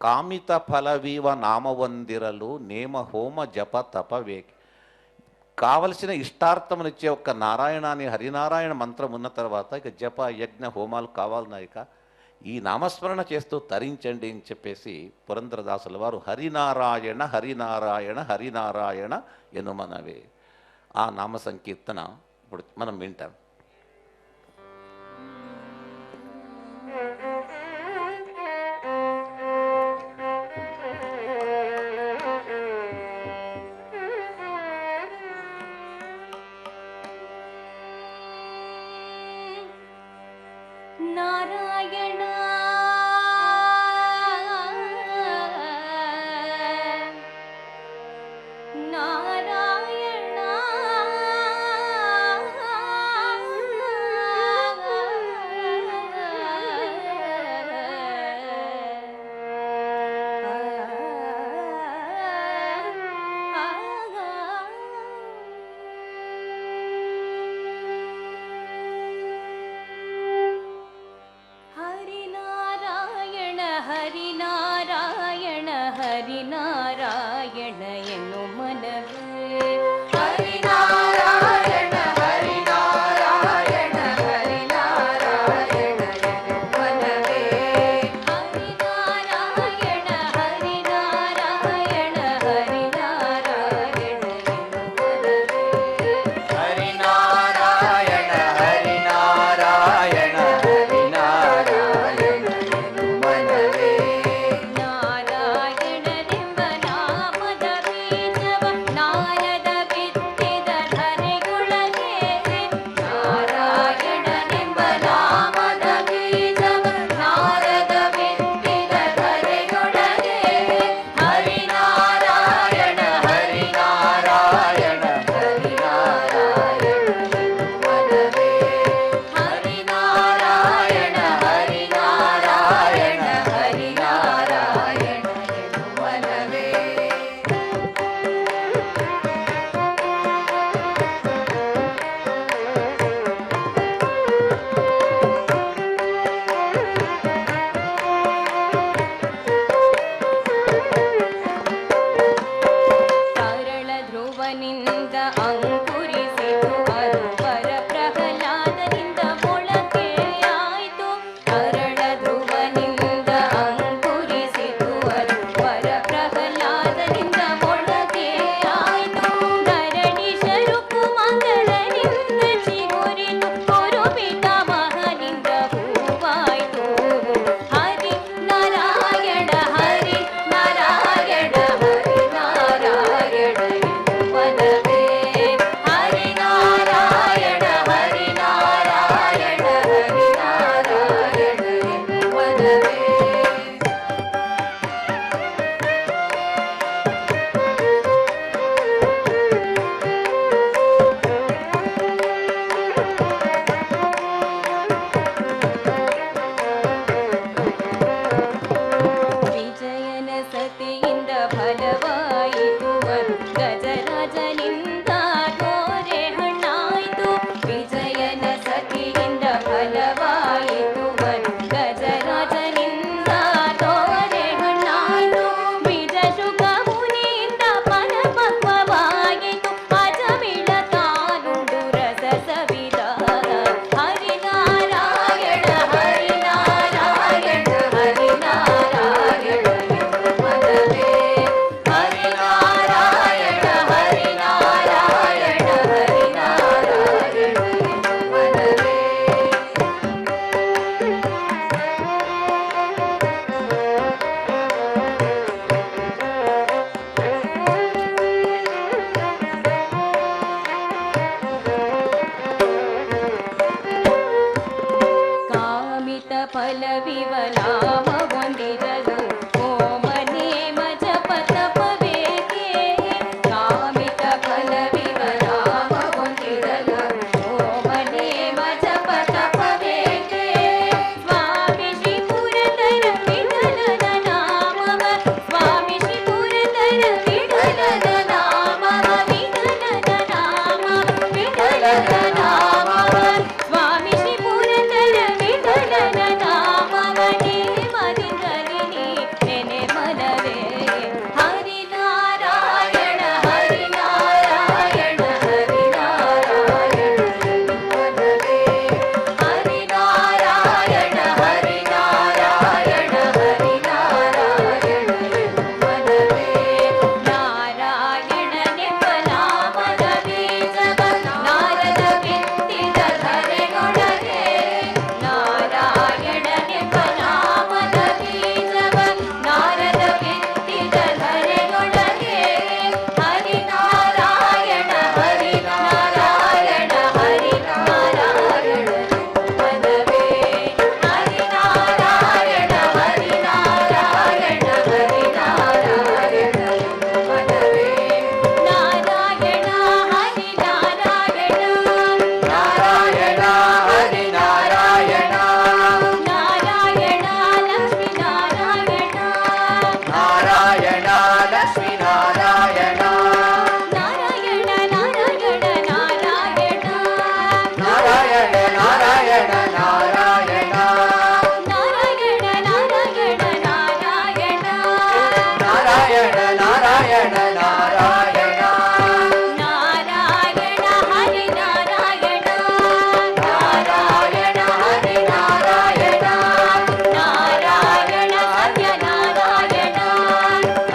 కామిత ఫలవీవ నామవందిరలు నేమ హోమ జప తపవేకి. కావలసిన ఇష్టార్థమునిచ్చే ఒక్క నారాయణ అని హరినారాయణ మంత్రం ఉన్న తర్వాత ఇక జప యజ్ఞ హోమాలు కావాలన్నా ఇక ఈ నామస్మరణ చేస్తూ తరించండి అని చెప్పేసి పురంధరదాసుల వారు హరినారాయణ హరినారాయణ హరినారాయణ ఎనుమనవే ఆ నామ సంకీర్తన ఇప్పుడు మనం వింటాం. నారాయణ నారాయణ హరినారాయణ హరినారాయణ హరినారాయణ ఎను మనవే ಧ್ರುವನಿಂದ ಅಂಕುರಿಸಿತು ಅದು ವರ ಪ್ರಹ್ಲಾದನಿಂದ ಮೊಳಕೆಯಾಯಿತು ಹರಳ ಧ್ರುವನಿಂದ ಅಂಕುರಿಸಿತು ಅದು ವರ ಪ್ರಹ್ಲಾದನಿಂದ ಮೊಳಕೆಯಾಯಿತು ಧರಣಿ ಶರುಕು ಮಂಗಳನಿಂದ ಚಿಗುರಿತು ಕೊರು ಪಿತಾಮಹನಿಂದ ಹೂವಾಯಿತು ಹರಿ ನಾರಾಯಣ ಹರಿ ನಾರಾಯಣ ಹರಿ ನಾರಾಯಣ ಎನ್ನುವನವೇ ಹರಿ ನಾರಾಯಣ ಹರಿ ನಾರಾಯಣ ಹರಿ ನಾರಾಯಣ ಎನ್ನುವನವೇ ವಿಜಯನ ಸತಿಯಿಂದ ಫಲವಾಯಿತು ಅದು ಗಜರಾಜನಿಂದ ಗೋರೆ ಹಣ್ಣಾಯಿತು ವಿಜಯನ ಸತಿಯಿಂದ ಫಲವಾಯಿತು ಅದು ಗಜರಾಜನಿಂದ ಗೋರೆ ಹಣ್ಣಾಯಿತು ಬೀಜ ಶುಕ ಮುನಿಯಿಂದ ಫಲಪಕ್ವವಾಯಿತು ಅಜಮಿಳ ತಾನುಂಡು ರಸ ಸವಿದ ಹರಿ ನಾರಾಯಣ ಹರಿ ನಾರಾಯಣ ಹರಿ ನಾರಾಯಣ ಎನ್ನುವನವೇ ಹರಿ ನಾರಾಯಣ ಹರಿ ನಾರಾಯಣ ಹರಿ ನಾರಾಯಣ ಎನ್ನುವನವೇ ಕಾಮಿತ ಫಲವಿವಲಾಮ ಹೊಂದಿದಲು ಓಮನೇಮ ಜಪ ತಪವೇಕೆ ಕಾಮಿತ ಫಲವಿವಲಾಮ ಹೊಂದಿದಲು ಓಮನೇಮ ಜಪ ತಪವೇಕೆ ಸ್ವಾಮಿ ಶ್ರೀ ಪುರಂದರ ವಿಠಲನ ನಾಮವ ಸ್ವಾಮಿ ಶ್ರೀ ಪುರಂದರ ವಿಠಲನ ನಾಮವ ವಿಠಲನ ನಾಮ ವಿಠಲನ ನಾಮವ ಸ್ವಾಮಿ ಶ್ರೀ ಪುರಂದರ ವಿಠಲನ ನಾಮವನೇ ಮದಿಗಲಿನಿ ನೆನೆ ಮನವೇ ಹರಿ ನಾರಾಯಣ ಹರಿ ನಾರಾಯಣ ಹರಿ ನಾರಾಯಣ ಎನ್ನುವನವೇ ಹರಿ ನಾರಾಯಣ ಹರಿ ನಾರಾಯಣ ಹರಿ ನಾರಾಯಣ ಎನ್ನುವನವೇ ನಾರಾಯಣನೆಂಬ ನಾಮದ ಬೀಜವ ನಾರದ ಬಿತ್ತಿದ ಧರೆಯೊಳಗೆ ನಾರಾಯಣನೆಂಬ ನಾಮದ ಬೀಜವ ನಾರದ ಬಿತ್ತಿದ ಧರೆಯೊಳಗೆ ಹರಿ ನಾರಾಯಣ ಹರಿ ನಾರಾಯಣ ಹರಿ ನಾರಾಯಣ ಎನ್ನುವನವೇ ಹರಿ ನಾರಾಯಣ ಹರಿ ನಾರಾಯಣ ಹರಿ ನಾರಾಯಣ ಎನ್ನುವನವೇ ನಾರಾಯಣ ಹರಿ ನಾರಾಯಣ ನಾರಾಯಣ ಹರಿ ನಾರಾಯಣ ನಾರಾಯಣ ಲಕ್ಷ್ಮೀ ನಾರಾಯಣ ನಾರಾಯಣ ಲಕ್ಷ್ಮೀ ನಾರಾಯಣ ನಾರಾಯಣ ನಾರಾಯಣ ನಾರಾಯಣ ನಾರಾಯಣ ನಾರಾಯಣ ನಾರಾಯಣ ನಾರಾಯಣ ನಾರಾಯಣ ನಾರಾಯಣ ನಾರಾಯಣ ನಾರಾಯಣ ನಾರಾಯಣ ನಾರಾಯಣ ಹರಿ ನಾರಾಯಣ ನಾರಾಯಣ ಹರಿ ನಾರಾಯಣ ನಾರಾಯಣ ಸತ್ಯ ನಾರಾಯಣ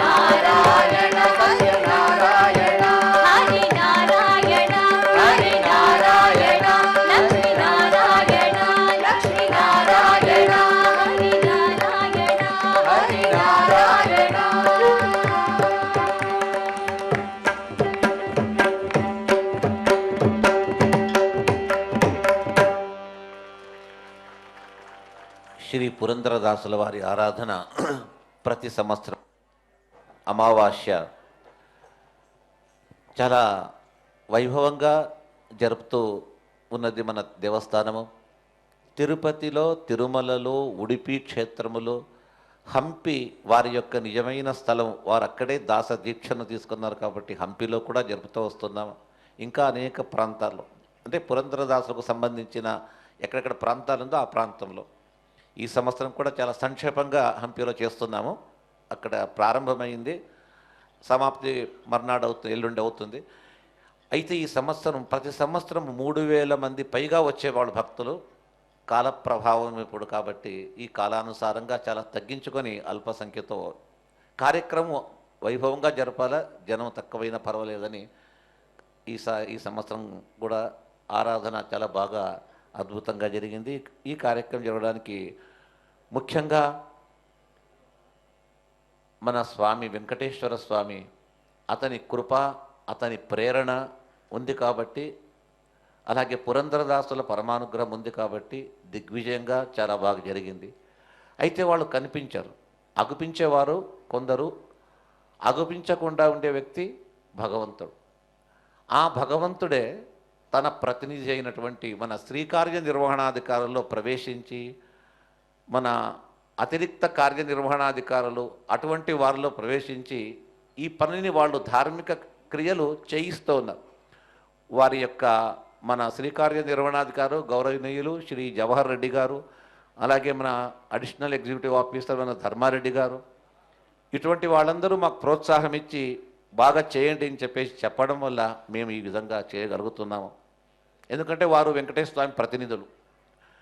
ನಾರಾಯಣ ಸತ್ಯ ನಾರಾಯಣ ಹರಿ ನಾರಾಯಣ ಹರಿ ನಾರಾಯಣ ಲಕ್ಷ್ಮೀ ನಾರಾಯಣ ಲಕ್ಷ್ಮೀ ನಾರಾಯಣ ಹರಿ ನಾರಾಯಣ ಹರಿ ನಾರಾಯಣ శ్రీ పురంధరదాసుల వారి ఆరాధన ప్రతి సంవత్సరం అమావాస్య చాలా వైభవంగా జరుపుతూ ఉన్నది మన దేవస్థానము. తిరుపతిలో, తిరుమలలో, ఉడిపి క్షేత్రములో, హంపి వారి యొక్క నిజమైన స్థలం. వారు అక్కడే దాస దీక్షను తీసుకున్నారు కాబట్టి హంపిలో కూడా జరుపుతూ వస్తున్నాము. ఇంకా అనేక ప్రాంతాల్లో అంటే పురంధరదాసులకు సంబంధించిన ఎక్కడెక్కడ ప్రాంతాలు ఉందో ఆ ప్రాంతంలో ఈ సంవత్సరం కూడా చాలా సంక్షేపంగా హంపిలో చేస్తున్నాము. అక్కడ ప్రారంభమైంది, సమాప్తి మర్నాడు అవుతుంది, ఎల్లుండి అవుతుంది. అయితే ఈ సంవత్సరం ప్రతి సంవత్సరం 3,000 మంది పైగా వచ్చేవాళ్ళు భక్తులు. కాల ప్రభావం ఇప్పుడు కాబట్టి ఈ కాలానుసారంగా చాలా తగ్గించుకొని అల్ప సంఖ్యతో కార్యక్రమం వైభవంగా జరపాలా, జనం తక్కువైనా పర్వాలేదని ఈ సంవత్సరం కూడా ఆరాధన చాలా బాగా అద్భుతంగా జరిగింది. ఈ కార్యక్రమం జరగడానికి ముఖ్యంగా మన స్వామి వెంకటేశ్వర స్వామి అతని కృప, అతని ప్రేరణ ఉంది కాబట్టి, అలాగే పురంధరదాసుల పరమానుగ్రహం ఉంది కాబట్టి దిగ్విజయంగా చాలా బాగా జరిగింది. అయితే వాళ్ళు కనిపించరు, అగుపించేవారు కొందరు, అగుపించకుండా ఉండే వ్యక్తి భగవంతుడు. ఆ భగవంతుడే తన ప్రతినిధి అయినటువంటి మన శ్రీకార్య నిర్వహణాధికారుల్లో ప్రవేశించి, మన అతిరిక్త కార్యనిర్వహణాధికారులు అటువంటి వారిలో ప్రవేశించి ఈ పనిని వాళ్ళు ధార్మిక క్రియలు చేయిస్తూ ఉన్నారు. వారి యొక్క మన శ్రీకార్య నిర్వహణాధికారు గౌరవనీయులు శ్రీ జవహర్ రెడ్డి గారు, అలాగే మన అడిషనల్ ఎగ్జిక్యూటివ్ ఆఫీసర్ మన ధర్మారెడ్డి గారు, ఇటువంటి వాళ్ళందరూ మాకు ప్రోత్సాహం ఇచ్చి బాగా చేయండి అని చెప్పేసి చెప్పడం వల్ల మేము ఈ విధంగా చేయగలుగుతున్నాము. ఎందుకంటే వారు వెంకటేశ్వర స్వామి ప్రతినిధులు,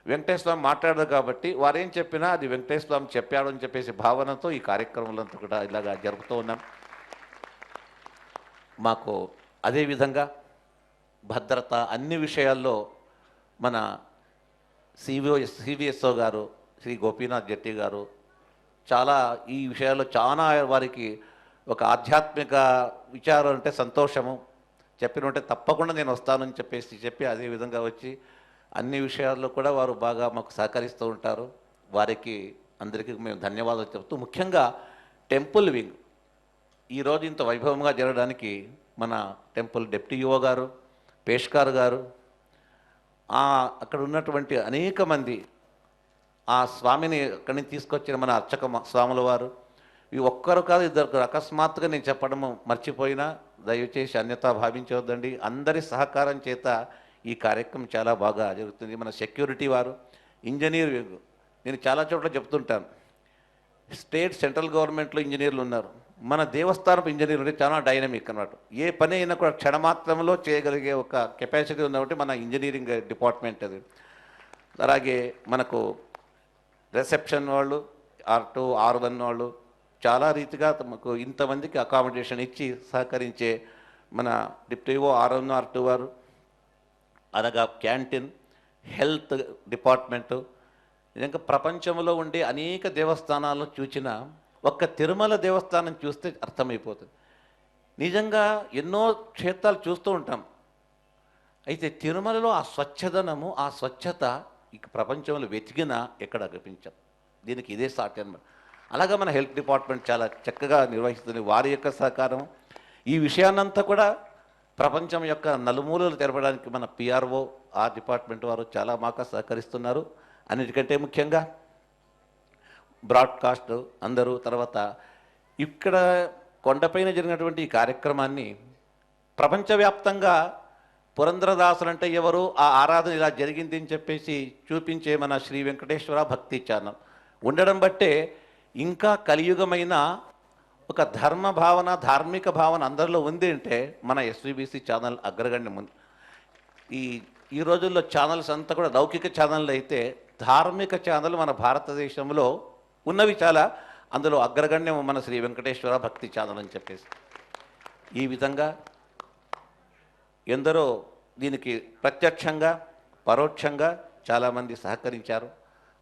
వెంకటేశ్వర స్వామి మాట్లాడదు కాబట్టి వారేం చెప్పినా అది వెంకటేశ్వర స్వామి చెప్పాడు అని చెప్పేసి భావనతో ఈ కార్యక్రమాలంతా కూడా ఇలాగా జరుపుతూ ఉన్నాం. మాకు అదేవిధంగా భద్రత అన్ని విషయాల్లో మన సివిఎస్ఓ గారు శ్రీ గోపీనాథ్ జెట్టి గారు చాలా ఈ విషయాల్లో చాలా వారికి ఒక ఆధ్యాత్మిక విచారం అంటే సంతోషము. చెప్పినంటే తప్పకుండా నేను వస్తానని చెప్పి అదే విధంగా వచ్చి అన్ని విషయాల్లో కూడా వారు బాగా మాకు సహకరిస్తూ ఉంటారు. వారికి అందరికీ మేము ధన్యవాదాలు చెప్తూ, ముఖ్యంగా టెంపుల్ వింగ్ ఈరోజు ఇంత వైభవంగా జరగడానికి మన టెంపుల్ డిప్యూటీ ఈఓ గారు, పేష్కార్ గారు, అక్కడ ఉన్నటువంటి అనేక మంది ఆ స్వామిని అక్కడి నుంచి తీసుకొచ్చిన మన అర్చక స్వాముల వారు, ఈ ఒక్కరు కాదు ఇద్దరు, అకస్మాత్తుగా నేను చెప్పడము మర్చిపోయినా దయచేసి అన్యతా భావించవద్దండి. అందరి సహకారం చేత ఈ కార్యక్రమం చాలా బాగా జరుగుతుంది. మన సెక్యూరిటీ వారు, ఇంజనీర్, నేను చాలా చోట్ల చెప్తుంటాను, స్టేట్ సెంట్రల్ గవర్నమెంట్లో ఇంజనీర్లు ఉన్నారు, మన దేవస్థానపు ఇంజనీర్లు ఉంటే చాలా డైనమిక్ అన్నమాట. ఏ పని అయినా కూడా క్షణమాత్రంలో చేయగలిగే ఒక కెపాసిటీ ఉన్నటువంటి మన ఇంజనీరింగ్ డిపార్ట్మెంట్ అది. అలాగే మనకు రిసెప్షన్ వాళ్ళు, R2 R1 వాళ్ళు చాలా రీతిగా తమకు ఇంతమందికి అకామిడేషన్ ఇచ్చి సహకరించే మన డిప్యూటీ R1 R2 వారు, అలాగా క్యాంటీన్, హెల్త్ డిపార్ట్మెంటు, నిజంగా ప్రపంచంలో ఉండే అనేక దేవస్థానాలను చూసిన ఒక్క తిరుమల దేవస్థానం చూస్తే అర్థమైపోతుంది. నిజంగా ఎన్నో క్షేత్రాలు చూస్తూ ఉంటాం, అయితే తిరుమలలో ఆ స్వచ్ఛదనము, ఆ స్వచ్ఛత ఇక ప్రపంచంలో వెతికినా ఎక్కడ కనిపించదు. దీనికి ఇదే సాటి అన్నమాట. అలాగే మన హెల్త్ డిపార్ట్మెంట్ చాలా చక్కగా నిర్వహిస్తుంది. వారి యొక్క సహకారం ఈ విషయాన్నంతా కూడా ప్రపంచం యొక్క నలుమూలలు తెరపడానికి మన PRO ఆ డిపార్ట్మెంట్ వారు చాలా మాకు సహకరిస్తున్నారు. అన్నిటికంటే ముఖ్యంగా బ్రాడ్కాస్ట్ అందరూ, తర్వాత ఇక్కడ కొండపైన జరిగినటువంటి ఈ కార్యక్రమాన్ని ప్రపంచవ్యాప్తంగా పురంధరదాసులు అంటే ఎవరు, ఆ ఆరాధన ఇలా జరిగింది అని చెప్పేసి చూపించే మన శ్రీ వెంకటేశ్వర భక్తి ఛానల్ ఉండడం బట్టే ఇంకా కలియుగమైన ఒక ధర్మ భావన, ధార్మిక భావన అందరిలో ఉంది అంటే మన SVBC ఛానల్ అగ్రగణ్యం ఉంది. ఈ రోజుల్లో ఛానల్స్ అంతా కూడా లౌకిక ఛానళ్ళు అయితే ధార్మిక ఛానల్ మన భారతదేశంలో ఉన్నవి చాలా, అందులో అగ్రగణ్యం మన శ్రీ వెంకటేశ్వర భక్తి ఛానల్ అని చెప్పేసి. ఈ విధంగా ఎందరో దీనికి ప్రత్యక్షంగా పరోక్షంగా చాలామంది సహకరించారు.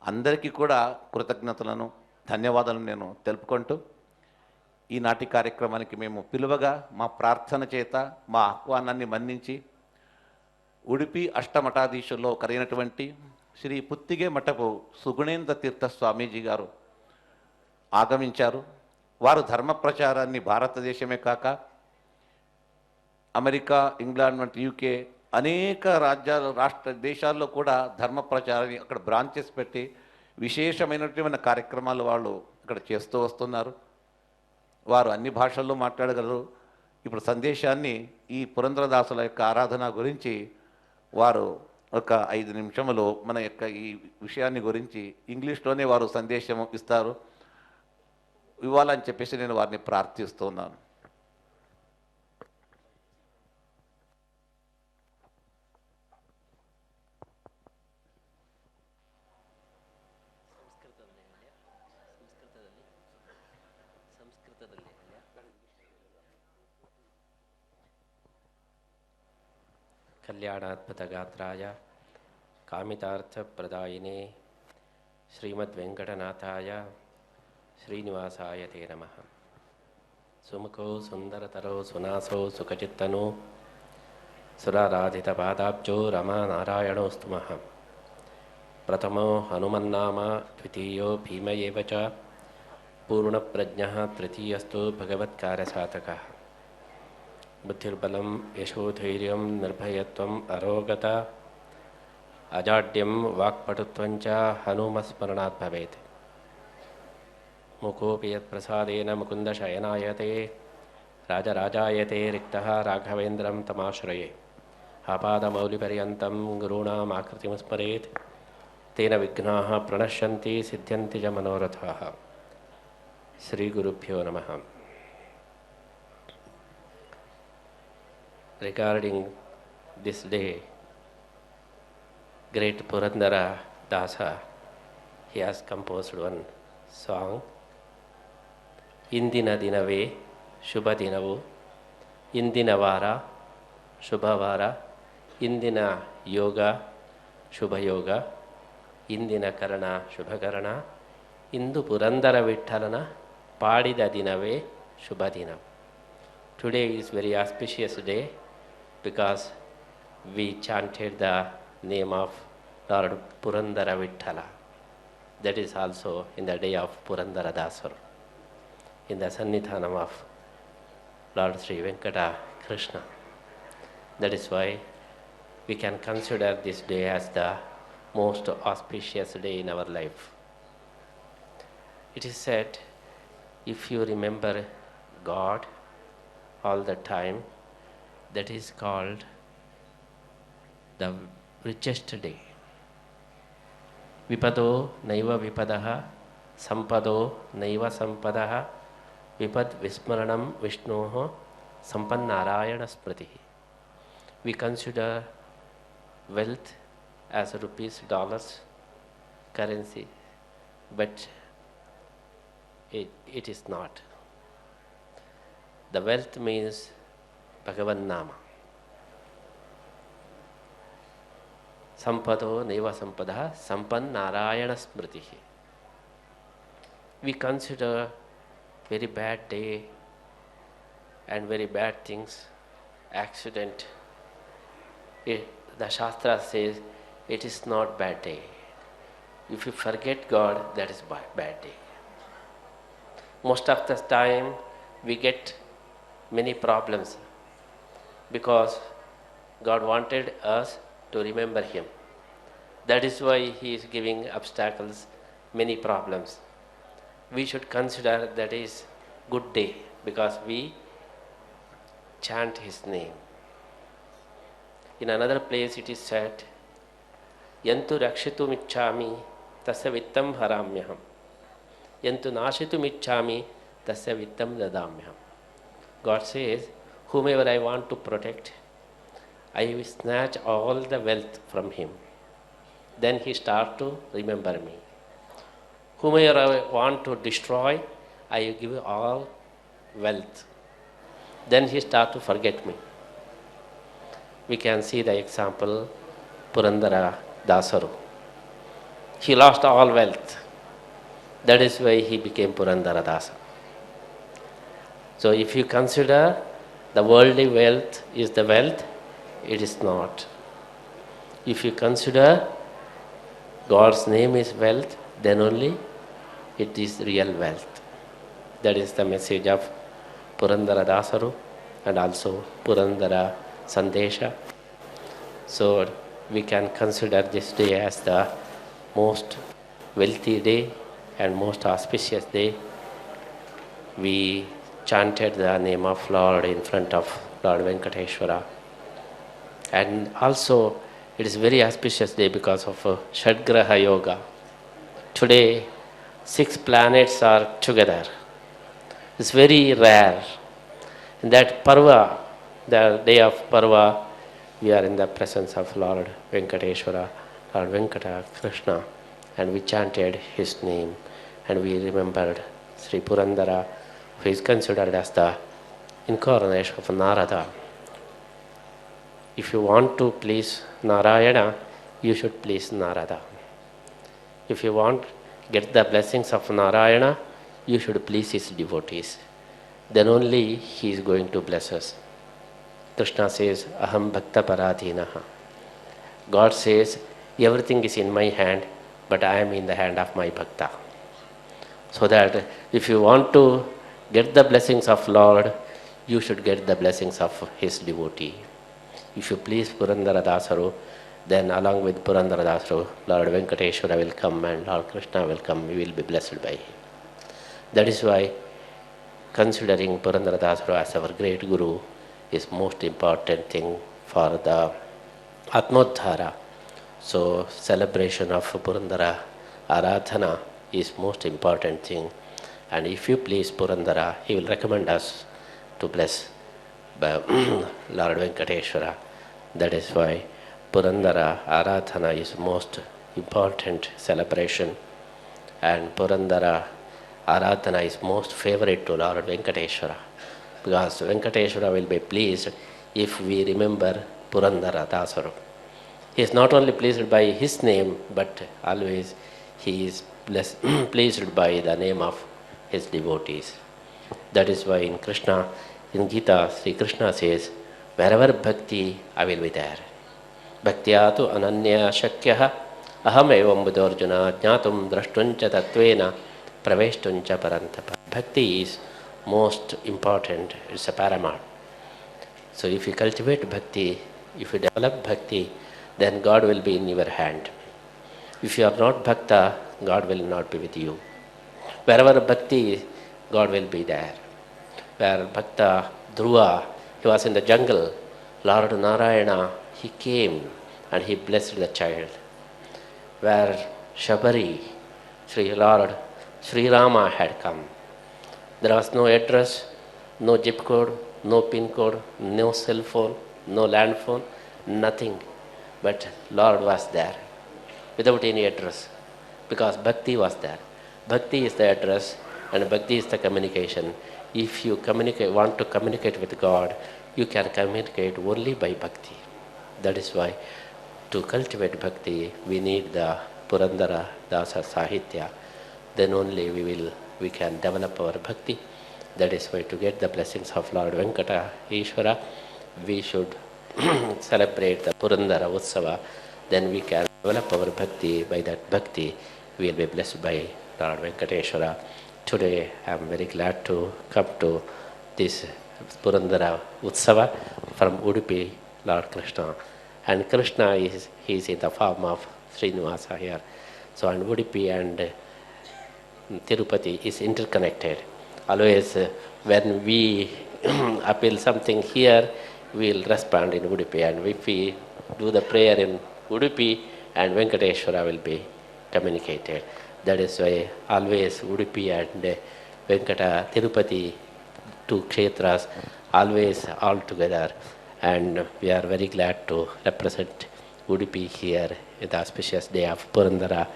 అందరికీ కూడా కృతజ్ఞతలను, ధన్యవాదాలను నేను తెలుపుకుంటూ ఈనాటి కార్యక్రమానికి మేము పిలువగా మా ప్రార్థన చేత మా ఆహ్వానాన్ని మన్నించి ఉడిపి అష్టమఠాధీశుల్లో ఒకరైనటువంటి శ్రీ పుత్తిగే మఠపు సుగుణేంద్ర తీర్థ స్వామీజీ గారు ఆగమించారు. వారు ధర్మ ప్రచారాన్ని భారతదేశమే కాక అమెరికా, ఇంగ్లాండ్ వంటి UK అనేక రాష్ట్ర దేశాల్లో కూడా ధర్మ ప్రచారాన్ని అక్కడ బ్రాంచెస్ పెట్టి విశేషమైనటువంటి కార్యక్రమాలు వాళ్ళు ఇక్కడ చేస్తూ వస్తున్నారు. వారు అన్ని భాషల్లో మాట్లాడగలరు. ఇప్పుడు సందేశాన్ని ఈ పురంధరదాసుల యొక్క ఆరాధన గురించి వారు ఒక 5 నిమిషములు మన యొక్క ఈ విషయాన్ని గురించి ఇంగ్లీష్లోనే వారు సందేశం ఇవ్వాలని చెప్పేసి నేను వారిని ప్రార్థిస్తున్నాను. कल्याणाद्भुतगात्राय कामितार्थप्रदायिने श्रीमद्वेङ्कटनाथाय श्रीनिवासाय ते नमः। सुमुखो सुन्दरतरो सुनासो सुखचित्तनो सुराराधितपादाब्जो रमानारायणोऽस्तु मः। प्रथमो हनुमन्नाम द्वितीयो भीम एव च पूर्णप्रज्ञः तृतीयस्तु भगवत्कार्यसाधकः। बुद्धिर्बलं यशोधैर्यं निर्भयत्वम् अरोगता अजाड्यं वाक्पटुत्वं च हनुमत्स्मरणात् भवेत्। मुकोऽपि यत्प्रसादेन मुकुन्दशयनायते राजराजायते रिक्तः राघवेन्द्रं तमाश्रये। आपादमौलिपर्यन्तं गुरूणामाकृतिं स्मरेत् तेन विघ्नाः प्रणश्यन्ति सिद्ध्यन्ति च मनोरथाः। श्रीगुरुभ्यो नमः। Regarding this day, great Purandara Dasa, he has composed one song. Indina dinave shubha dinavu, indina vara shubha vara, indina yoga shubha yoga, indina karana shubha karana, indu Purandara Vittalana padida dinave shubha dinam. Today is very auspicious day because we chanted the name of Lord Purandara Vittala. That is also in the day of Purandara Dasar, in the Sannidhanam of Lord Sri Venkata Krishna. That is why we can consider this day as the most auspicious day in our life. It is said, if you remember God all the time, that is called the richest day. Vipado naiva vipadaha, sampado naiva sampadaha, vipad vismaranam vishnoho, sampannarayana smritihi. We consider wealth as rupees, dollars, currency, but it is not. The wealth means Bhagavan Nama. Sampado neva sampadaha sampan narayana smritihi. We consider very bad day and very bad things, accident. The Shastra says it is not bad day. If you forget God, that is bad day. Most of the time we get many problems because God wanted us to remember Him. That is why He is giving obstacles, many problems. We should consider that is good day because we chant His name. In another place it is said, Yantu rakshitum ichchami tasya vittam haramyaham. Yantu nashitum ichchami tasya vittam dadamyaham. God says, whomever I want to protect, I will snatch all the wealth from him. Then he starts to remember me. Whomever I want to destroy, I will give all wealth. Then he starts to forget me. We can see the example, Purandara Dasaru. He lost all wealth. That is why he became Purandara Dasa. So if you consider the worldly wealth is the wealth, it is not. If you consider God's name is wealth, then only it is real wealth. That is the message of Purandara Dasaru and also Purandara Sandesha. So we can consider this day as the most wealthy day and most auspicious day. We chanted the name of Lord in front of Lord Venkateshwara. And also it is very auspicious day because of Shadgraha Yoga. Today 6 planets are together. It's very rare. In that Parva, the day of Parva, we are in the presence of Lord Venkateshwara, Lord Venkata Krishna, and we chanted his name and we remembered Sri Purandara, who is considered as the incarnation of Narada. If you want to please Narayana, you should please Narada. If you want get the blessings of Narayana, you should please his devotees. Then only he is going to bless us. Krishna says, Aham Bhakta Paradhinaha. God says, everything is in my hand, but I am in the hand of my Bhakta. So that if you want to get the blessings of Lord, you should get the blessings of his devotee. If you please Purandara Dasaru, then along with Purandara Dasaru, Lord Venkateshwara will come and Lord Krishna will come. We will be blessed by him. That is why considering Purandara Dasaru as our great Guru is most important thing for the Atmodhara. So celebration of Purandara Aradhana is most important thing. And if you please Purandara, he will recommend us to bless Lord Venkateshwara. That is why Purandara Aradhana is most important celebration, and Purandara Aradhana is most favorite to Lord Venkateshwara, because Venkateshwara will be pleased if we remember Purandara Dasaru. He is not only pleased by his name, but always he is pleased by the name of his devotees. That is why in Krishna, in Gita, Sri Krishna says, wherever bhakti, I will be there. Bhaktyatu ananya shakyaha aham evam buddharjuna jnatum drashtuncha tattvena praveshtuncha parantapa. Bhakti is most important, it's a paramount. So if you cultivate bhakti, if you develop bhakti, then God will be in your hand. If you are not bhakta, God will not be with you. Wherever bhakti, God will be there. Where Bhakta Dhruva, he was in the jungle, Lord Narayana, he came and he blessed the child. Where Shabari, Lord Sri Rama had come, there was no address, no zip code, no pin code, no cell phone, no land phone, nothing. But Lord was there without any address, because Bhakti was there. Bhakti is the address and Bhakti is the communication. If you want to communicate with God, you can communicate only by Bhakti. That is why to cultivate Bhakti, we need the Purandara Dasa Sahitya. Then only we can develop our Bhakti. That is why to get the blessings of Lord Venkata Ishvara, we should celebrate the Purandara Utsava. Then we can develop our Bhakti. By that Bhakti, we will be blessed by Lord Venkateshwara. Today, I am very glad to come to this Purandara Utsava from Udupi, Lord Krishna. And Krishna is in the form of Srinivasa here. So, and Udupi and Tirupati is interconnected. Always when we appeal something here, we will respond in Udupi. And if we do the prayer in Udupi, and Venkateshwara will be communicated. That is why always Udupi and Venkata, Tirupati, two kshetras, always all together. And we are very glad to represent Udupi here in the auspicious day of Purandara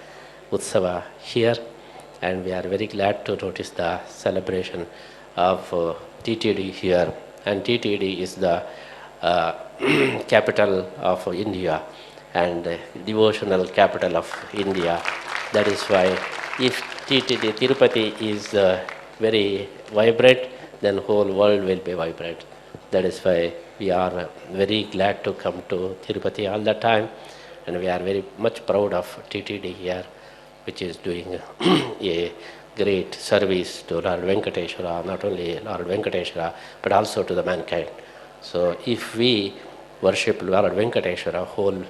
Utsava here. And we are very glad to notice the celebration of TTD here. And TTD is the capital of India and devotional capital of India. That is why if TTD, Tirupati is very vibrant, then whole world will be vibrant. That is why we are very glad to come to Tirupati all the time, and we are very much proud of TTD here, which is doing a great service to Lord Venkateshwara, not only Lord Venkateshwara, but also to the mankind. So if we worship Lord Venkateshwara, whole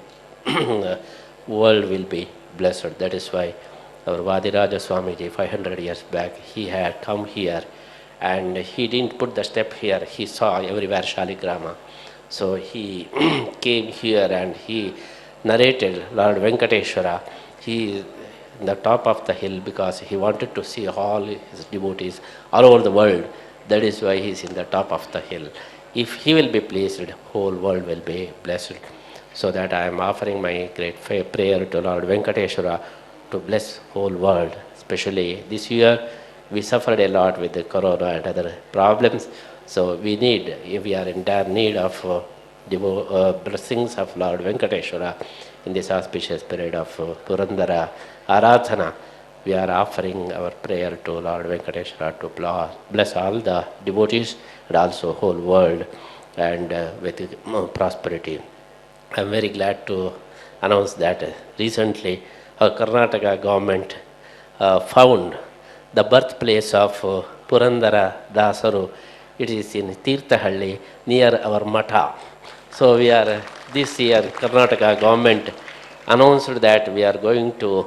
world will be blessed. That is why our Vadiraja Swamiji 500 years back, he had come here and he didn't put the step here. He saw everywhere Shaligrama. So he came here and he narrated Lord Venkateshwara. He in the top of the hill because he wanted to see all his devotees all over the world. That is why he is in the top of the hill. If he will be pleased, whole world will be blessed. So that I am offering my great prayer to Lord Venkateshwara to bless whole world. Especially this year, we suffered a lot with the corona and other problems. So we are in dire need of blessings of Lord Venkateshwara in this auspicious period of Purandara Aradhana. We are offering our prayer to Lord Venkateshwara to bless all the devotees and also whole world and with prosperity. I am very glad to announce that recently our Karnataka government found the birthplace of Purandara Dasaru. It is in Tirthahalli near our Matha. So we are this year Karnataka government announced that we are going to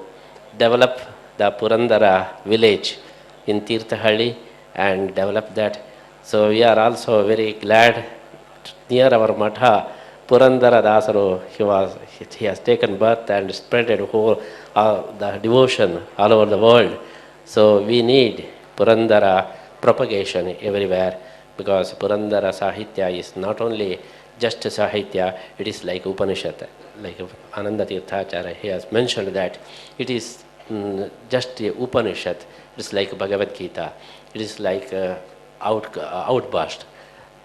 develop the Purandara village in Tirthahalli and develop that. So we are also very glad near our Matha. Purandara Dasaru, he has taken birth and spreaded whole the devotion all over the world. So we need Purandara propagation everywhere, because Purandara Sahitya is not only just Sahitya, it is like Upanishad. Like Ananda Tirthacharya, he has mentioned that it is just a Upanishad. It is like Bhagavad Gita. It is like outburst.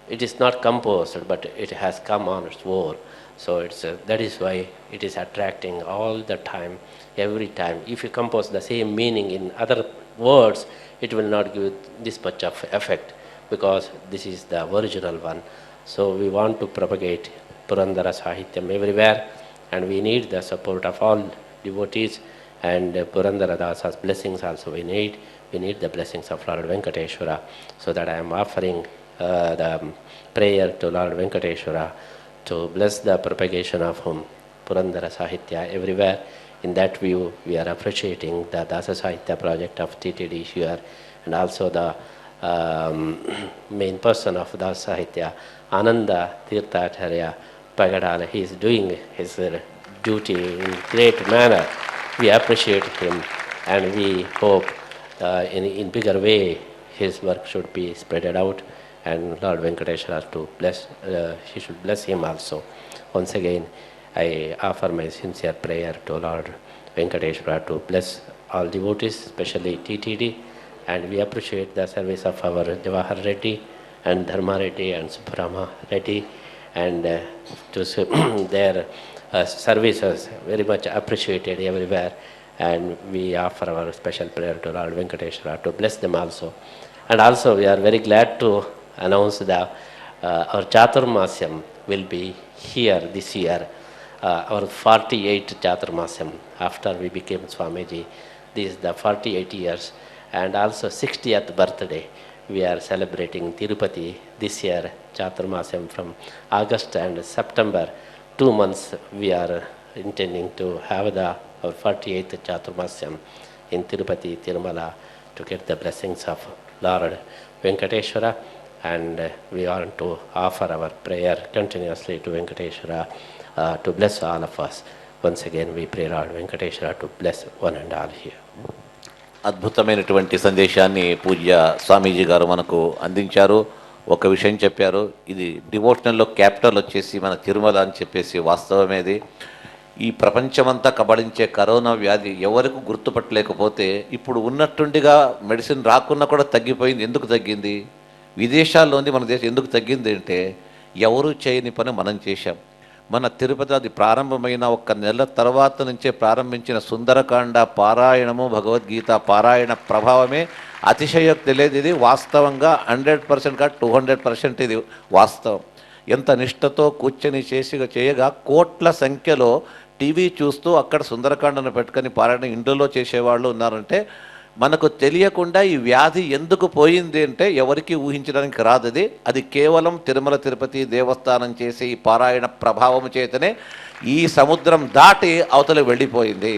It is not composed, but it has come on its own. So that is why it is attracting all the time, every time. If you compose the same meaning in other words, it will not give this much of effect, because this is the original one. So we want to propagate Purandara Sahityam everywhere, and we need the support of all devotees, and Purandara Dasa's blessings also we need. We need the blessings of Lord Venkateshwara, so that I am offering the prayer to Lord Venkateshwara to bless the propagation of Purandara Sahitya everywhere. In that view, we are appreciating the Dasa Sahitya project of TTD here, and also the main person of Dasa Sahitya, Ananda Tirthacharya Pagadala. He is doing his duty in great manner. We appreciate him, and we hope in bigger way his work should be spread out, and Lord Venkateshwara to bless, he should bless him also. Once again, I offer my sincere prayer to Lord Venkateshwara to bless all devotees, especially TTD, and we appreciate the service of our Jawahar Reddy and Dharma Reddy and Subbarama Reddy, and their services very much appreciated everywhere, and we offer our special prayer to Lord Venkateshwara to bless them also. And also we are very glad to announce that our Chaturmasyam will be here this year, our 48th Chaturmasyam after we became Swamiji. This is the 48 years, and also 60th birthday. We are celebrating Tirupati this year, Chaturmasyam from August and September. 2 months we are intending to have our 48th Chaturmasyam in Tirupati, Tirumala, to get the blessings of Lord Venkateshwara, and we want to offer our prayer continuously to Venkateshwara to bless all of us. Once again, we pray Lord Venkateshwara to bless one and all here. అద్భుతమైనటువంటి సందేశాన్ని పూజ్య స్వామీజీ గారు మనకు అందించారు. ఒక విషయం చెప్పారు, ఇది డివోషనల్లో క్యాపిటల్ వచ్చేసి మన తిరుమల అని చెప్పేసి వాస్తవమేది. ఈ ప్రపంచమంతా కబళించే కరోనా వ్యాధి ఎవరికి గుర్తుపట్టలేకపోతే ఇప్పుడు ఉన్నట్టుండిగా మెడిసిన్ రాకున్నా కూడా తగ్గిపోయింది. ఎందుకు తగ్గింది? విదేశాల్లోని మన దేశం ఎందుకు తగ్గింది అంటే ఎవరు చేయని పని మనం చేశాం. మన తిరుపతి అది ప్రారంభమైన 1 నెల తర్వాత నుంచే ప్రారంభించిన సుందరకాండ పారాయణము, భగవద్గీత పారాయణ ప్రభావమే అతిశయోక్తి లేదు. ఇది వాస్తవంగా 100% కాదు, 200% ఇది వాస్తవం. ఎంత నిష్ఠతో కూర్చొని చేయగా కోట్ల సంఖ్యలో టీవీ చూస్తూ అక్కడ సుందరకాండను పెట్టుకొని పారాయణ ఇంట్లో చేసేవాళ్ళు ఉన్నారంటే మనకు తెలియకుండా ఈ వ్యాధి ఎందుకు పోయింది అంటే ఎవరికి ఊహించడానికి రాదు. అది కేవలం తిరుమల తిరుపతి దేవస్థానం చేసే ఈ పారాయణ ప్రభావం చేతనే ఈ సముద్రం దాటి అవతల వెళ్ళిపోయింది.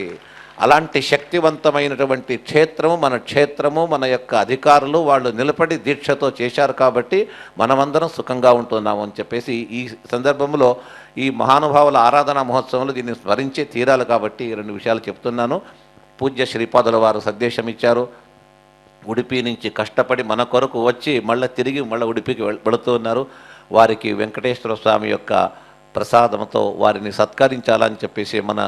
అలాంటి శక్తివంతమైనటువంటి క్షేత్రము మన యొక్క అధికారులు వాళ్ళు నిలబడి దీక్షతో చేశారు కాబట్టి మనమందరం సుఖంగా ఉంటున్నాము అని చెప్పేసి ఈ సందర్భంలో ఈ మహానుభావుల ఆరాధనా మహోత్సవంలో దీన్ని స్మరించే తీరాలి కాబట్టి 2 విషయాలు చెప్తున్నాను. పూజ్య శ్రీపాదుల వారు సందేశం ఇచ్చారు. ఉడిపి నుంచి కష్టపడి మన కొరకు వచ్చి తిరిగి ఉడిపికి వెళుతూ ఉన్నారు. వారికి వెంకటేశ్వర స్వామి యొక్క ప్రసాదంతో వారిని సత్కరించాలని చెప్పేసి మన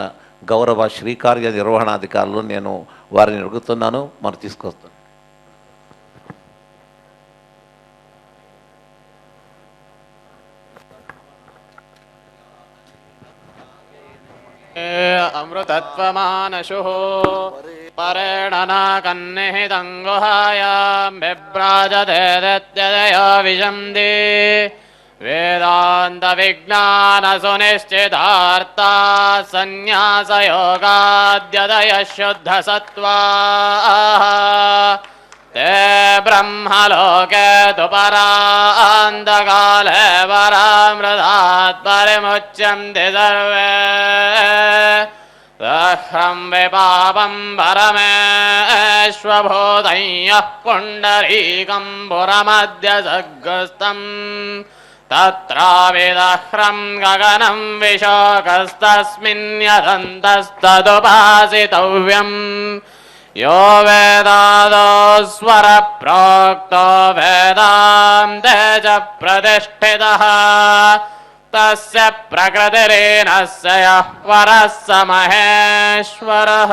గౌరవ శ్రీకార్య నిర్వహణాధికారులు నేను వారిని అడుగుతున్నాను. మనం తీసుకొస్తాను. अमृतत्वमानशुः परेण नाकन्निहितं गुहायां बिभ्राजते दैत्यदयो विशन्ति वेदान्तविज्ञानसुनिश्चितार्ता सन्न्यासयोगाद्यदयः शुद्धसत्त्वाः ते ब्रह्मलोके तु परान्तकाले परामृतात् परिमुच्यन्ते सर्वे दह्रं विपापं परमेश्वभूतं यः पुण्डरीकं पुरमद्य सद्गुस्तम् तत्राविदह्रं गगनं विशोकस्तस्मिन् यदन्तस्तदुपासितव्यम् यो वेदादो स्वरप्रोक्तो वेदान्ते च प्रतिष्ठितः तस्य प्रकृतिरेनस्य यः परः स महेश्वरः।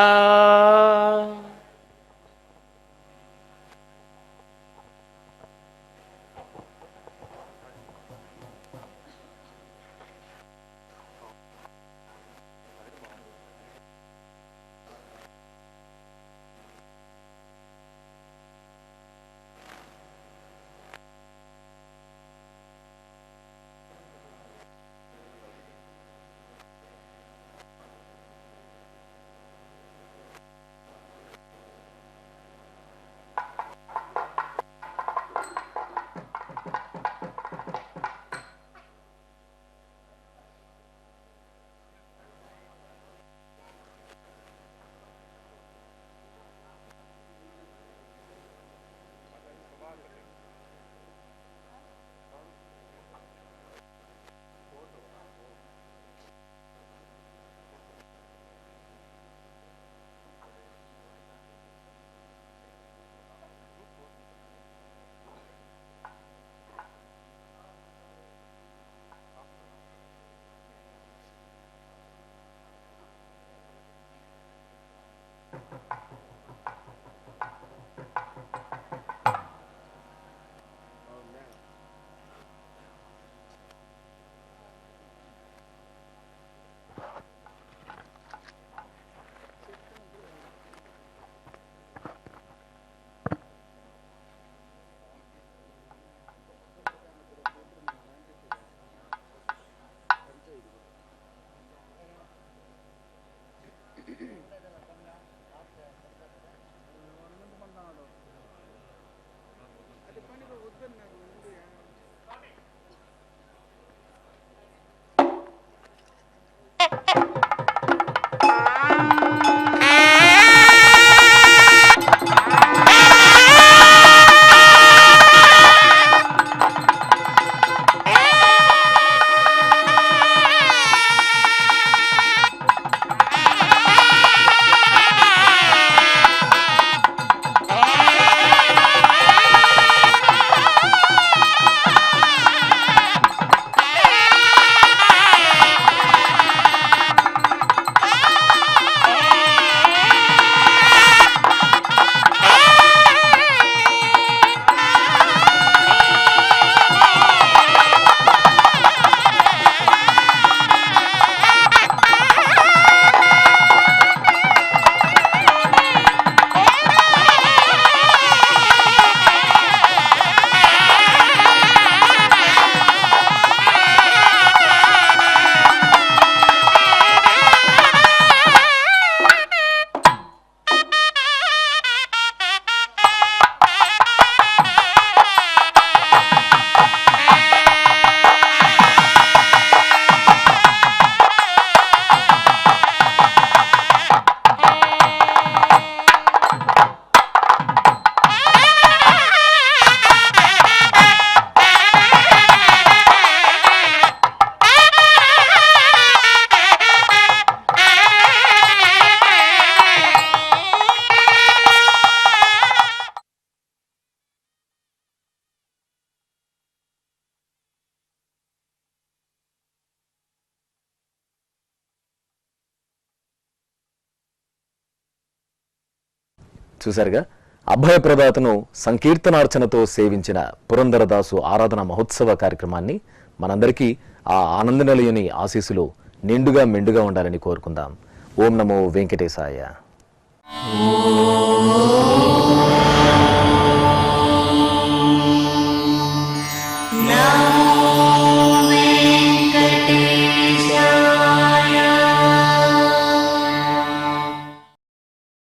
చూశారుగా అభయప్రదాతను సంకీర్తనార్చనతో సేవించిన పురందరదాసు ఆరాధన మహోత్సవ కార్యక్రమాన్ని మనందరికీ ఆ ఆనందనిలయుని ఆశీస్సులు నిండుగా మెండుగా ఉండాలని కోరుకుందాం. ఓం నమో వెంకటేశాయ.